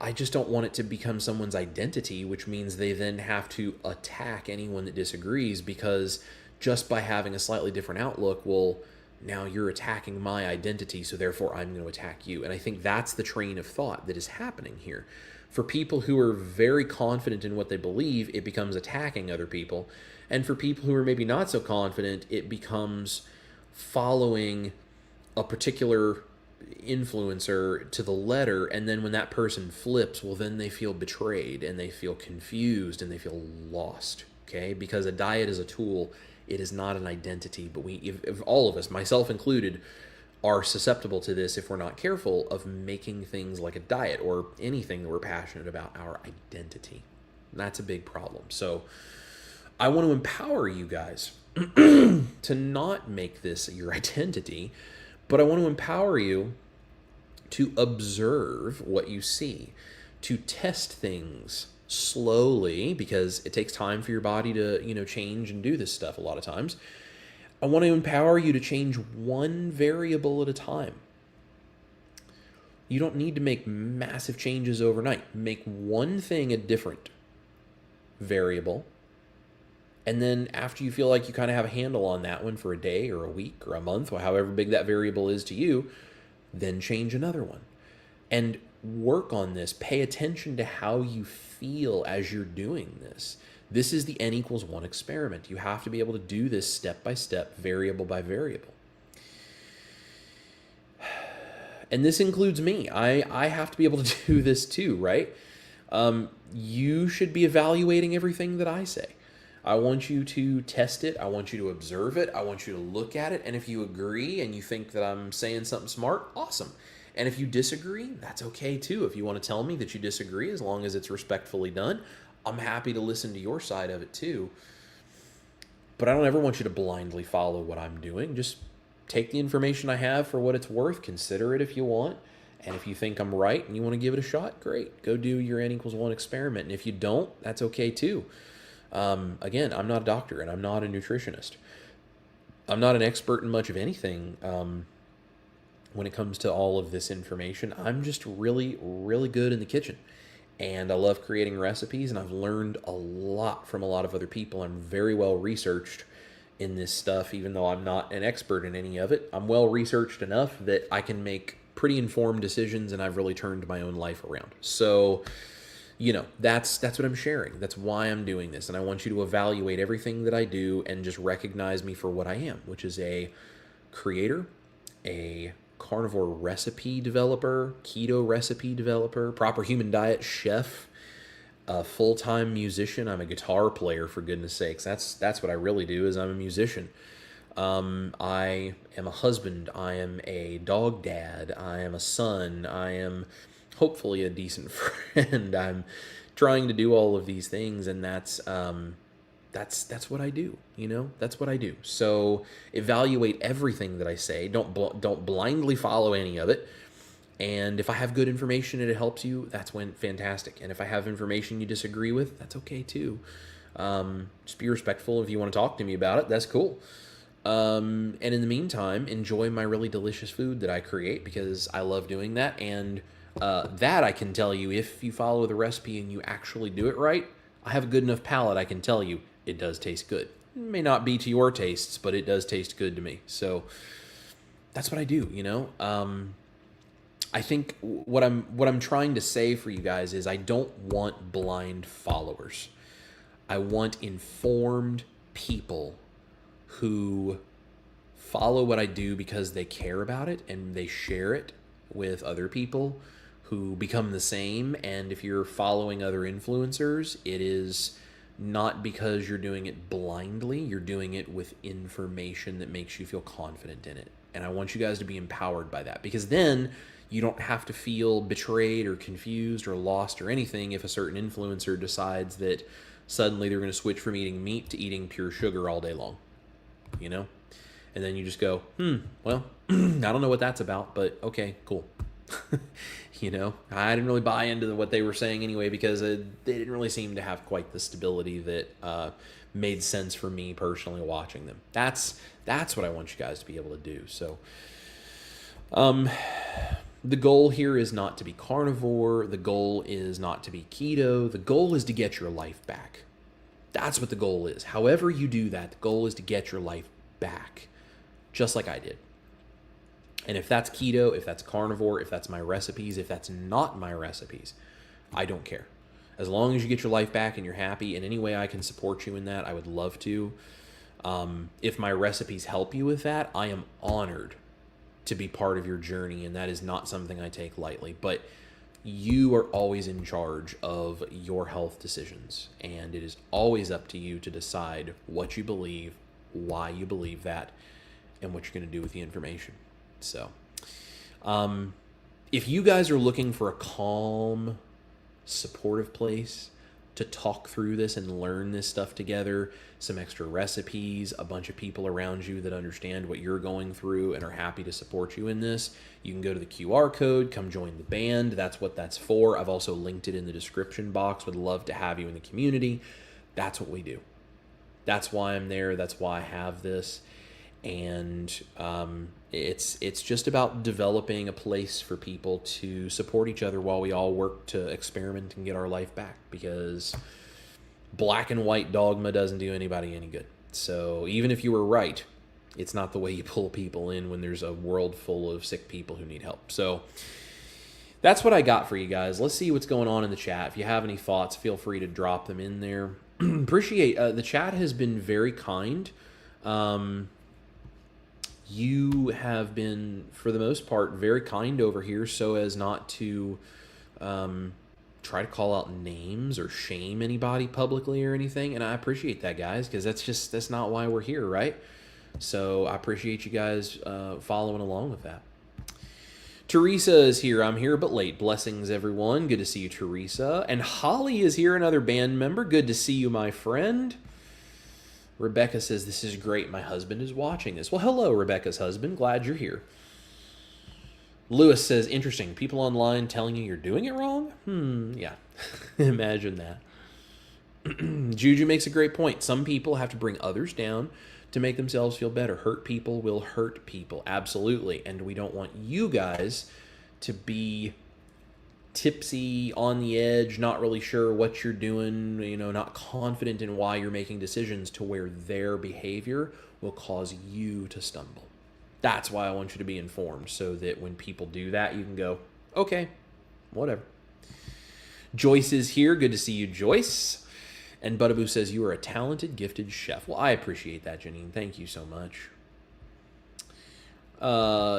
I just don't want it to become someone's identity, which means they then have to attack anyone that disagrees because just by having a slightly different outlook, well, now you're attacking my identity, so therefore I'm going to attack you. And I think that's the train of thought that is happening here. For people who are very confident in what they believe, it becomes attacking other people. And for people who are maybe not so confident, it becomes following a particular influencer to the letter, and then when that person flips, well, then they feel betrayed and they feel confused and they feel lost. Okay, because a diet is a tool, it is not an identity. But if all of us, myself included, are susceptible to this if we're not careful of making things like a diet or anything that we're passionate about our identity. And that's a big problem. So I want to empower you guys to not make this your identity. But I want to empower you to observe what you see, to test things slowly, because it takes time for your body to, change and do this stuff a lot of times. I want to empower you to change one variable at a time. You don't need to make massive changes overnight. Make one thing a different variable. And then after you feel like you kind of have a handle on that one for a day or a week or a month, or however big that variable is to you, then change another one. And work on this. Pay attention to how you feel as you're doing this. This is the N=1 experiment. You have to be able to do this step by step, variable by variable. And this includes me. I have to be able to do this too, right? You should be evaluating everything that I say. I want you to test it. I want you to observe it. I want you to look at it. And if you agree and you think that I'm saying something smart, awesome. And if you disagree, that's okay too. If you want to tell me that you disagree, as long as it's respectfully done, I'm happy to listen to your side of it too. But I don't ever want you to blindly follow what I'm doing. Just take the information I have for what it's worth. Consider it if you want. And if you think I'm right and you want to give it a shot, great. Go do your N=1 experiment. And if you don't, that's okay too. Again, I'm not a doctor and I'm not a nutritionist. I'm not an expert in much of anything when it comes to all of this information. I'm just really, really good in the kitchen. And I love creating recipes, and I've learned a lot from a lot of other people. I'm very well researched in this stuff, even though I'm not an expert in any of it. I'm well researched enough that I can make pretty informed decisions, and I've really turned my own life around. So, you know, that's what I'm sharing. That's why I'm doing this. And I want you to evaluate everything that I do and just recognize me for what I am, which is a creator, a carnivore recipe developer, keto recipe developer, proper human diet chef, a full-time musician. I'm a guitar player, for goodness sakes. That's what I really do, is I'm a musician. I am a husband. I am a dog dad. I am a son. I am hopefully a decent friend. I'm trying to do all of these things, and that's what I do. You know, that's what I do. So evaluate everything that I say. Don't blindly follow any of it. And if I have good information and it helps you, that's fantastic. And if I have information you disagree with, that's okay too. Just be respectful. If you want to talk to me about it, that's cool. And in the meantime, enjoy my really delicious food that I create, because I love doing that. And that I can tell you, if you follow the recipe and you actually do it right, I have a good enough palate. I can tell you it does taste good. It may not be to your tastes, but it does taste good to me. So that's what I do, you know? I think what I'm trying to say for you guys is I don't want blind followers. I want informed people who follow what I do because they care about it and they share it with other people who become the same. And if you're following other influencers, it is not because you're doing it blindly. You're doing it with information that makes you feel confident in it. And I want you guys to be empowered by that, because then you don't have to feel betrayed or confused or lost or anything if a certain influencer decides that suddenly they're going to switch from eating meat to eating pure sugar all day long, you know? And then you just go, well, I don't know what that's about, but okay, cool. You know, I didn't really buy into what they were saying anyway, because they didn't really seem to have quite the stability that made sense for me personally watching them. That's what I want you guys to be able to do. So, the goal here is not to be carnivore. The goal is not to be keto. The goal is to get your life back. That's what the goal is. However you do that, the goal is to get your life back, just like I did. And if that's keto, if that's carnivore, if that's my recipes, if that's not my recipes, I don't care. As long as you get your life back and you're happy, in any way I can support you in that, I would love to. If my recipes help you with that, I am honored to be part of your journey, and that is not something I take lightly. But you are always in charge of your health decisions, and it is always up to you to decide what you believe, why you believe that, and what you're going to do with the information. So, if you guys are looking for a calm, supportive place to talk through this and learn this stuff together, some extra recipes, a bunch of people around you that understand what you're going through and are happy to support you in this, you can go to the QR code, come join the band. That's what that's for. I've also linked it in the description box. Would love to have you in the community. That's what we do. That's why I'm there. That's why I have this. And it's just about developing a place for people to support each other while we all work to experiment and get our life back, because black and white dogma doesn't do anybody any good. So even if you were right, it's not the way you pull people in when there's a world full of sick people who need help. So that's what I got for you guys. Let's see what's going on in the chat. If you have any thoughts, feel free to drop them in there. Appreciate the chat has been very kind. You have been, for the most part, very kind over here, so as not to try to call out names or shame anybody publicly or anything. And I appreciate that, guys, because that's not why we're here, right? So I appreciate you guys following along with that. Teresa is here. I'm here but late. Blessings, everyone. Good to see you, Teresa. And Holly is here, another band member. Good to see you, my friend. Rebecca says, this is great. My husband is watching this. Well, hello, Rebecca's husband. Glad you're here. Lewis says, interesting. People online telling you you're doing it wrong? Yeah. Imagine that. Juju makes a great point. Some people have to bring others down to make themselves feel better. Hurt people will hurt people. Absolutely. And we don't want you guys to be tipsy, on the edge, not really sure what you're doing, not confident in why you're making decisions, to where their behavior will cause you to stumble. That's why I want you to be informed, so that when people do that, you can go, okay, whatever. Joyce is here. Good to see you, Joyce. And Buttaboo says, you are a talented, gifted chef. Well, I appreciate that, Janine. Thank you so much.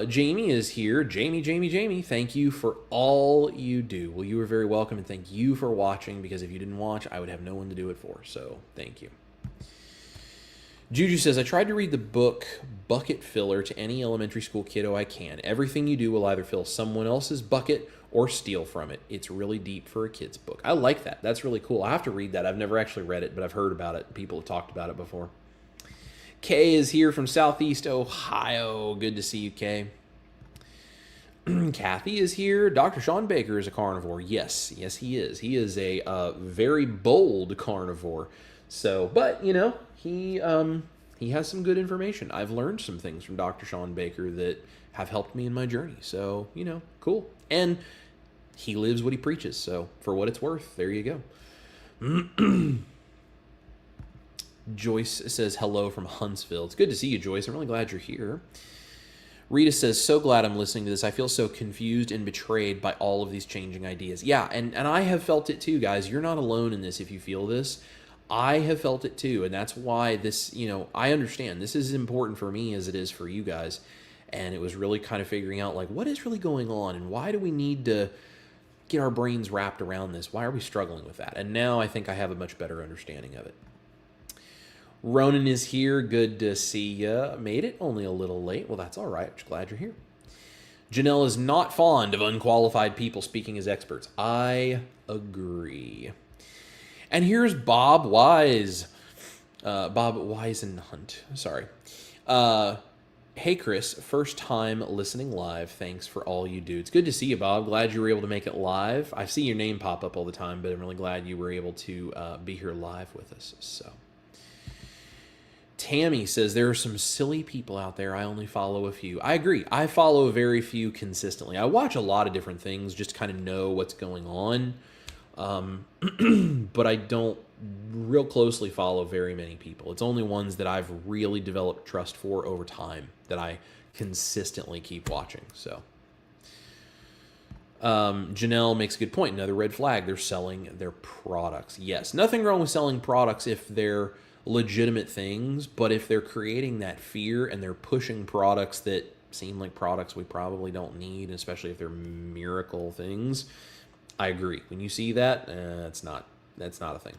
Jamie is here. Jamie, thank you for all you do. Well, you are very welcome, and thank you for watching, because if you didn't watch, I would have no one to do it for. So thank you. Juju says, I tried to read the book Bucket Filler to any elementary school kiddo I can. Everything you do will either fill someone else's bucket or steal from it. It's really deep for a kid's book. I like that. That's really cool. I have to read that. I've never actually read it, but I've heard about it. People have talked about it before. Kay is here from Southeast Ohio. Good to see you, Kay. Kathy is here. Dr. Sean Baker is a carnivore. Yes, he is. He is a very bold carnivore. So, but, he has some good information. I've learned some things from Dr. Sean Baker that have helped me in my journey. So, cool. And he lives what he preaches. So, for what it's worth, there you go. Joyce says, hello from Huntsville. It's good to see you, Joyce. I'm really glad you're here. Rita says, so glad I'm listening to this. I feel so confused and betrayed by all of these changing ideas. Yeah, and I have felt it too, guys. You're not alone in this if you feel this. I have felt it too, and that's why this, I understand. This is important for me as it is for you guys. And it was really kind of figuring out, like, what is really going on, and why do we need to get our brains wrapped around this? Why are we struggling with that? And now I think I have a much better understanding of it. Ronan is here. Good to see you. Made it only a little late. Well, that's all right. Just glad you're here. Janelle is not fond of unqualified people speaking as experts. I agree. And here's Bob Wise. Bob Wisenhunt. Sorry. Hey, Chris. First time listening live. Thanks for all you do. It's good to see you, Bob. Glad you were able to make it live. I see your name pop up all the time, but I'm really glad you were able to be here live with us. So. Tammy says, there are some silly people out there. I only follow a few. I agree. I follow very few consistently. I watch a lot of different things, just kind of know what's going on. But I don't real closely follow very many people. It's only ones that I've really developed trust for over time that I consistently keep watching. So Janelle makes a good point. Another red flag. They're selling their products. Yes, nothing wrong with selling products if they're legitimate things, but if they're creating that fear and they're pushing products that seem like products we probably don't need, especially if they're miracle things, I agree. When you see that, that's not a thing.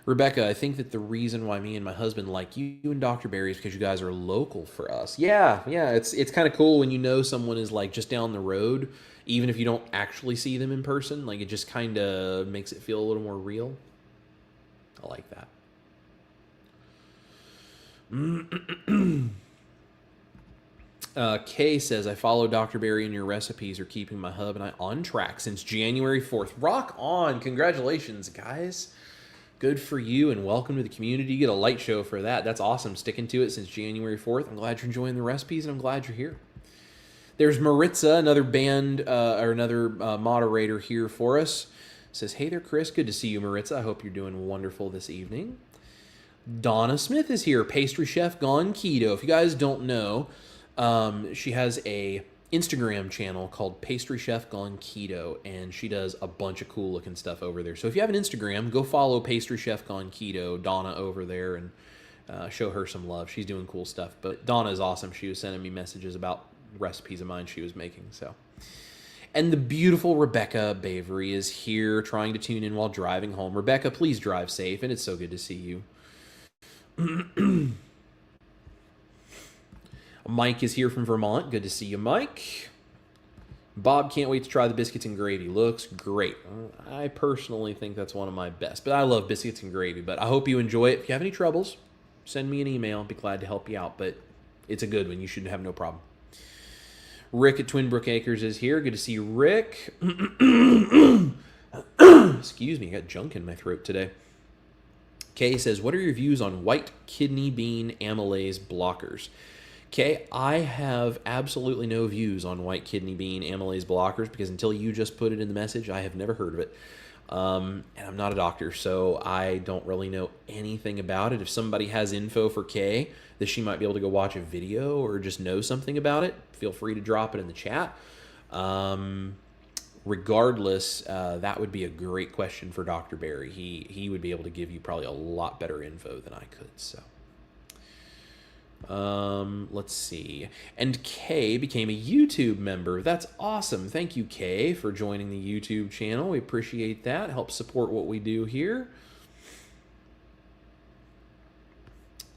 Rebecca, I think that the reason why me and my husband like you and Dr. Barry is because you guys are local for us. Yeah, it's kind of cool when you know someone is like just down the road, even if you don't actually see them in person. Like, it just kind of makes it feel a little more real. I like that. Kay says, I follow Dr. Barry and your recipes are keeping my hub and I on track since January 4th. Rock on. Congratulations, guys. Good for you, and welcome to the community. You get a light show for that. That's awesome. Sticking to it since January 4th. I'm glad you're enjoying the recipes, and I'm glad you're here. There's Maritza, another band or another moderator here for us. Says, hey there, Chris. Good to see you, Maritza. I hope you're doing wonderful this evening. Donna Smith is here, pastry chef gone keto. If you guys don't know, she has a Instagram channel called Pastry Chef Gone Keto, and she does a bunch of cool looking stuff over there. So if you have an Instagram, go follow Pastry Chef Gone Keto, Donna over there, and show her some love. She's doing cool stuff. But Donna is awesome. She was sending me messages about recipes of mine she was making. So, and the beautiful Rebecca Bavery is here trying to tune in while driving home. Rebecca, please drive safe, and it's so good to see you. Mike is here from Vermont. Good to see you, Mike. Bob can't wait to try the biscuits and gravy. Looks great. I personally think that's one of my best, but I love biscuits and gravy. But I hope you enjoy it. If you have any troubles, send me an email. I'll be glad to help you out, but it's a good one. You should have no problem. Rick at Twin Brook Acres is here. Good to see you, Rick. Excuse me, I got junk in my throat today. Kay says, what are your views on white kidney bean amylase blockers? Okay, I have absolutely no views on white kidney bean amylase blockers because until you just put it in the message, I have never heard of it. And I'm not a doctor, so I don't really know anything about it. If somebody has info for Kay that she might be able to go watch a video or just know something about it, feel free to drop it in the chat. Regardless, that would be a great question for Dr. Barry. He would be able to give you probably a lot better info than I could, so. Let's see. And Kay became a YouTube member. That's awesome. Thank you, Kay, for joining the YouTube channel. We appreciate that. Helps support what we do here.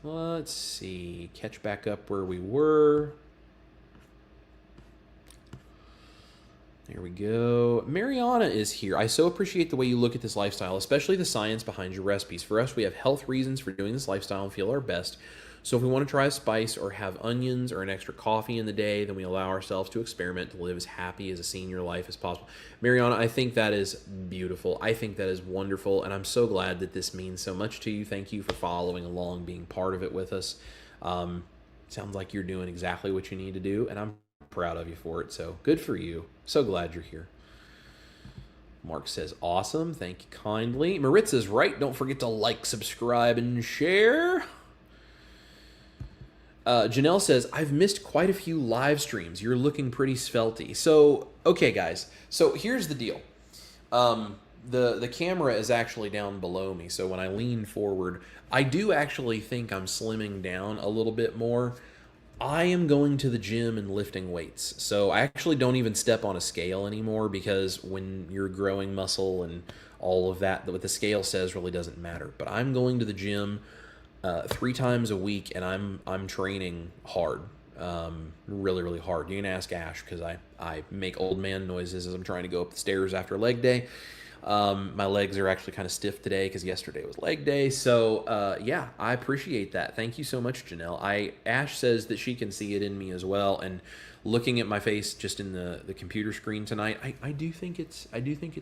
Let's see. Catch back up where we were. There we go. Mariana is here. I so appreciate the way you look at this lifestyle, especially the science behind your recipes. For us, we have health reasons for doing this lifestyle and feel our best. So if we want to try a spice or have onions or an extra coffee in the day, then we allow ourselves to experiment to live as happy as a senior life as possible. Mariana, I think that is beautiful. I think that is wonderful, and I'm so glad that this means so much to you. Thank you for following along, being part of it with us. Sounds like you're doing exactly what you need to do, and I'm proud of you for it, so good for you. So glad you're here. Mark says, awesome. Thank you kindly. Maritza's right. Don't forget to like, subscribe, and share. Janelle says, I've missed quite a few live streams. You're looking pretty svelty. So, okay, guys. So here's the deal. The camera is actually down below me. So when I lean forward, I do actually think I'm slimming down a little bit more. I am going to the gym and lifting weights. So I actually don't even step on a scale anymore because when you're growing muscle and all of that, what the scale says really doesn't matter. But I'm going to the gym 3 times a week, and I'm training hard, really, really hard. You can ask Ash because I make old man noises as I'm trying to go up the stairs after leg day. My legs are actually kind of stiff today because yesterday was leg day. So yeah, I appreciate that. Thank you so much, Janelle. Ash says that she can see it in me as well, and looking at my face just in the computer screen tonight, I do think it's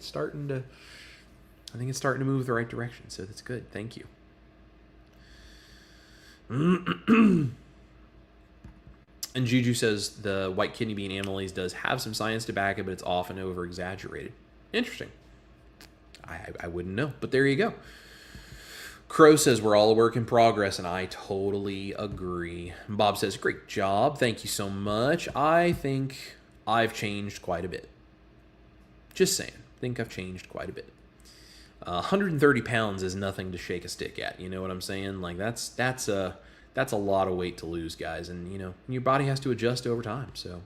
starting to move the right direction. So that's good. Thank you. And Juju says the white kidney bean amylase does have some science to back it, but it's often over exaggerated. Interesting. I wouldn't know, but there you go. Crow says we're all a work in progress, and I totally agree. Bob says great job. Thank you so much. I think I've changed quite a bit. Just saying. I think I've changed quite a bit. 130 pounds is nothing to shake a stick at. You know what I'm saying? Like that's a lot of weight to lose, guys. And you know, your body has to adjust over time. So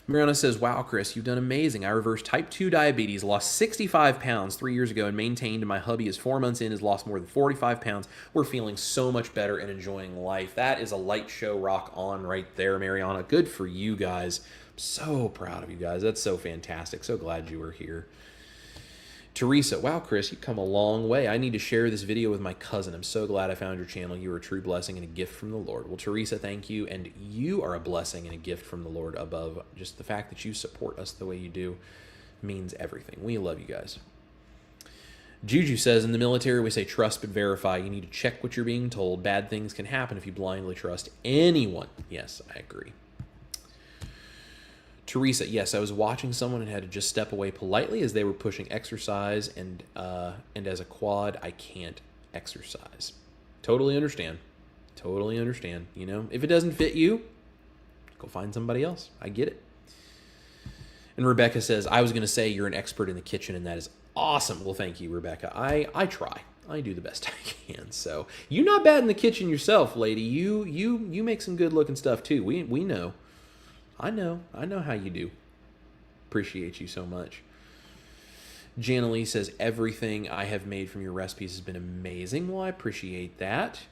Mariana says, wow, Chris, you've done amazing. I reversed type 2 diabetes, lost 65 pounds 3 years ago and maintained. My hubby is 4 months in, has lost more than 45 pounds. We're feeling so much better and enjoying life. That is a light show rock on right there, Mariana. Good for you guys. I'm so proud of you guys. That's so fantastic. So glad you were here. Teresa, wow, Chris, you've come a long way. I need to share this video with my cousin. I'm so glad I found your channel. You are a true blessing and a gift from the Lord. Well, Teresa, thank you. And you are a blessing and a gift from the Lord above. Just the fact that you support us the way you do means everything. We love you guys. Juju says, in the military, we say trust but verify. You need to check what you're being told. Bad things can happen if you blindly trust anyone. Yes, I agree. Teresa, yes, I was watching someone and had to just step away politely as they were pushing exercise, and as a quad, I can't exercise. Totally understand. Totally understand. You know, if it doesn't fit you, Go find somebody else. I get it. And Rebecca says, I was going to say you're an expert in the kitchen, and that is awesome. Well, thank you, Rebecca. I try. I do the best I can. So you're not bad in the kitchen yourself, lady. You make some good looking stuff too. We know. I know how you do. Appreciate you so much. Jana Lee says, everything I have made from your recipes has been amazing. Well, I appreciate that.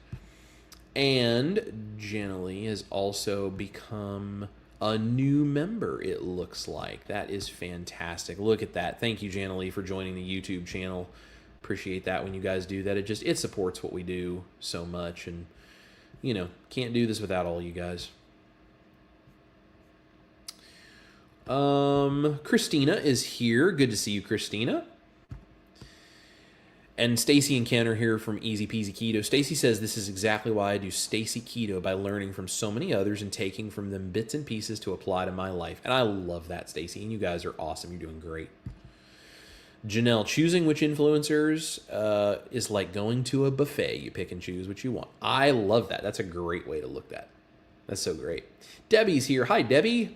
And Jana Lee has also become a new member, it looks like. That is fantastic. Look at that. Thank you, Jana Lee, for joining the YouTube channel. Appreciate that when you guys do that. It supports what we do so much. And, you know, can't do this without all you guys. Christina is here. Good to see you, Christina. And Stacy and Ken are here from Easy Peasy Keto. Stacy says, this is exactly why I do Stacy Keto, by learning from so many others and taking from them bits and pieces to apply to my life. And I love that, Stacy. And you guys are awesome. You're doing great. Janelle, choosing which influencers is like going to a buffet. You pick and choose what you want. I love that. That's a great way to look at. That's so great. Debbie's here. Hi, Debbie.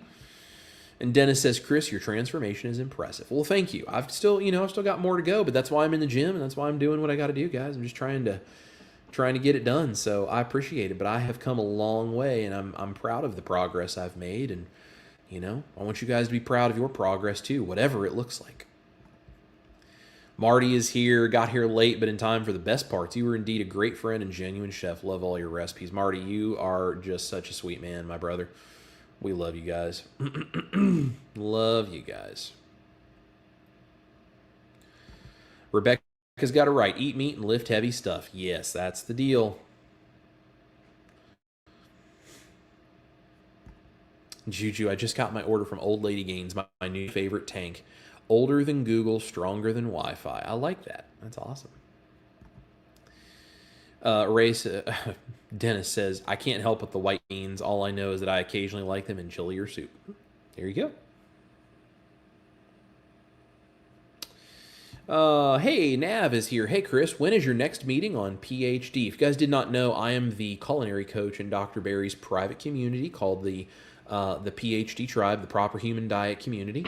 And Dennis says, Chris, your transformation is impressive. Well, thank you. I've still got more to go, but that's why I'm in the gym, and that's why I'm doing what I got to do, guys. I'm just trying to get it done. So I appreciate it, but I have come a long way, and I'm proud of the progress I've made. And, you know, I want you guys to be proud of your progress too, whatever it looks like. Marty is here, got here late, but in time for the best parts. You were indeed a great friend and genuine chef. Love all your recipes. Marty, you are just such a sweet man, my brother. We love you guys. Love you guys. Rebecca's got it right. Eat meat and lift heavy stuff. Yes, that's the deal. Juju, I just got my order from Old Lady Gaines, my new favorite tank. Older than Google, stronger than Wi-Fi. I like that. That's awesome. Dennis says, I can't help with the white beans. All I know is that I occasionally like them in chili or soup. There you go. Hey, Nav is here. Hey, Chris, when is your next meeting on PhD? If you guys did not know, I am the culinary coach in Dr. Barry's private community called the PhD Tribe, the Proper Human Diet Community.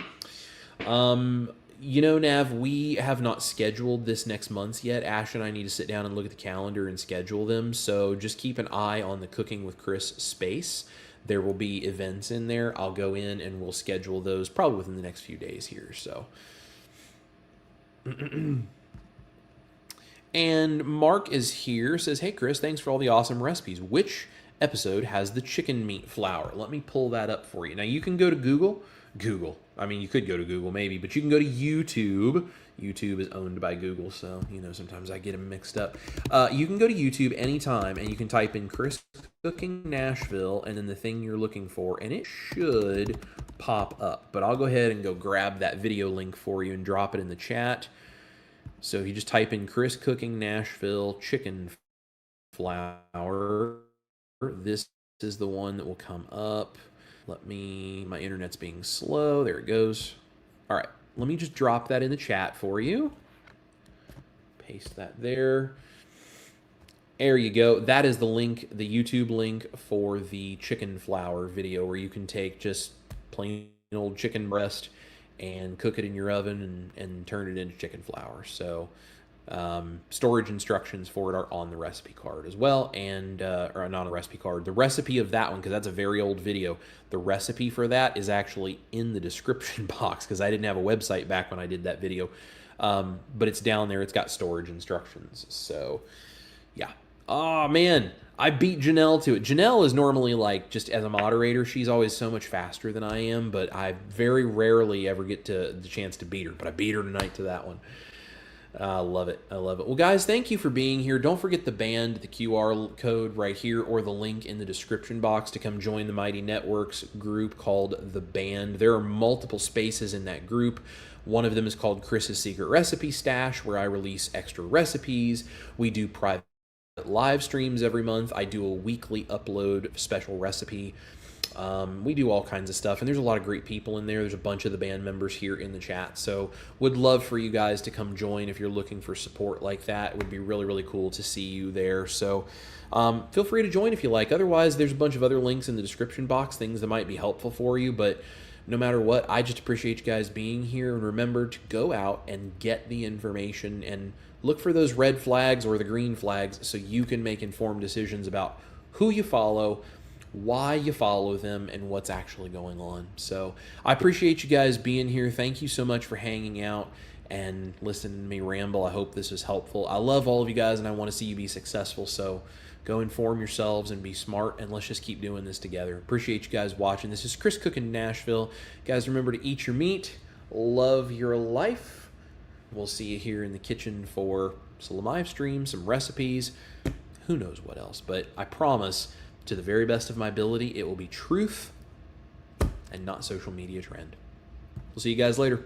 You know, Nav, we have not scheduled this next month yet. Ash and I need to sit down and look at the calendar and schedule them. So just keep an eye on the Cooking with Chris space. There will be events in there. I'll go in and we'll schedule those probably within the next few days here. So, and Mark is here, says, hey, Chris, thanks for all the awesome recipes. Which episode has the chicken meat flour? Let me pull that up for you. Now, you can go to Google. I mean, you could go to Google maybe, but you can go to YouTube. YouTube is owned by Google, so, you know, sometimes I get them mixed up. You can go to YouTube anytime, and you can type in Chris Cooking Nashville, and then the thing you're looking for, and it should pop up. But I'll go ahead and go grab that video link for you and drop it in the chat. So if you just type in Chris Cooking Nashville chicken flour, this is the one that will come up. My internet's being slow. There it goes. All right, let me just drop that in the chat for you. Paste that there. There you go. That is the link, the YouTube link for the chicken flour video, where you can take just plain old chicken breast and cook it in your oven and turn it into chicken flour. So storage instructions for it are on the recipe card as well, and or not on the recipe card. The recipe of that one, because that's a very old video, the recipe for that is actually in the description box, because I didn't have a website back when I did that video, but it's down there. It's got storage instructions. So yeah. Oh man, I beat Janelle to it. Janelle is normally, like, just as a moderator, she's always so much faster than I am, but I very rarely ever get to the chance to beat her, but I beat her tonight to that one. I love it. I love it. Well, guys, thank you for being here. Don't forget the band, the QR code right here, or the link in the description box to come join the Mighty Networks group called The Band. There are multiple spaces in that group. One of them is called Chris's Secret Recipe Stash, where I release extra recipes. We do private live streams every month. I do a weekly upload special recipe We do all kinds of stuff, and there's a lot of great people in there. There's a bunch of the band members here in the chat, so would love for you guys to come join if you're looking for support like that. It would be really, really cool to see you there. So feel free to join if you like. Otherwise, there's a bunch of other links in the description box, things that might be helpful for you, but no matter what, I just appreciate you guys being here, and remember to go out and get the information and look for those red flags or the green flags so you can make informed decisions about who you follow, why you follow them, and what's actually going on. So I appreciate you guys being here. Thank you so much for hanging out and listening to me ramble. I hope this was helpful. I love all of you guys, and I want to see you be successful. So go inform yourselves and be smart, and let's just keep doing this together. Appreciate you guys watching. This is Chris Cooking Nashville. Guys, remember to eat your meat, love your life. We'll see you here in the kitchen for some live streams, some recipes, who knows what else. But I promise, to the very best of my ability, it will be truth and not social media trend. We'll see you guys later.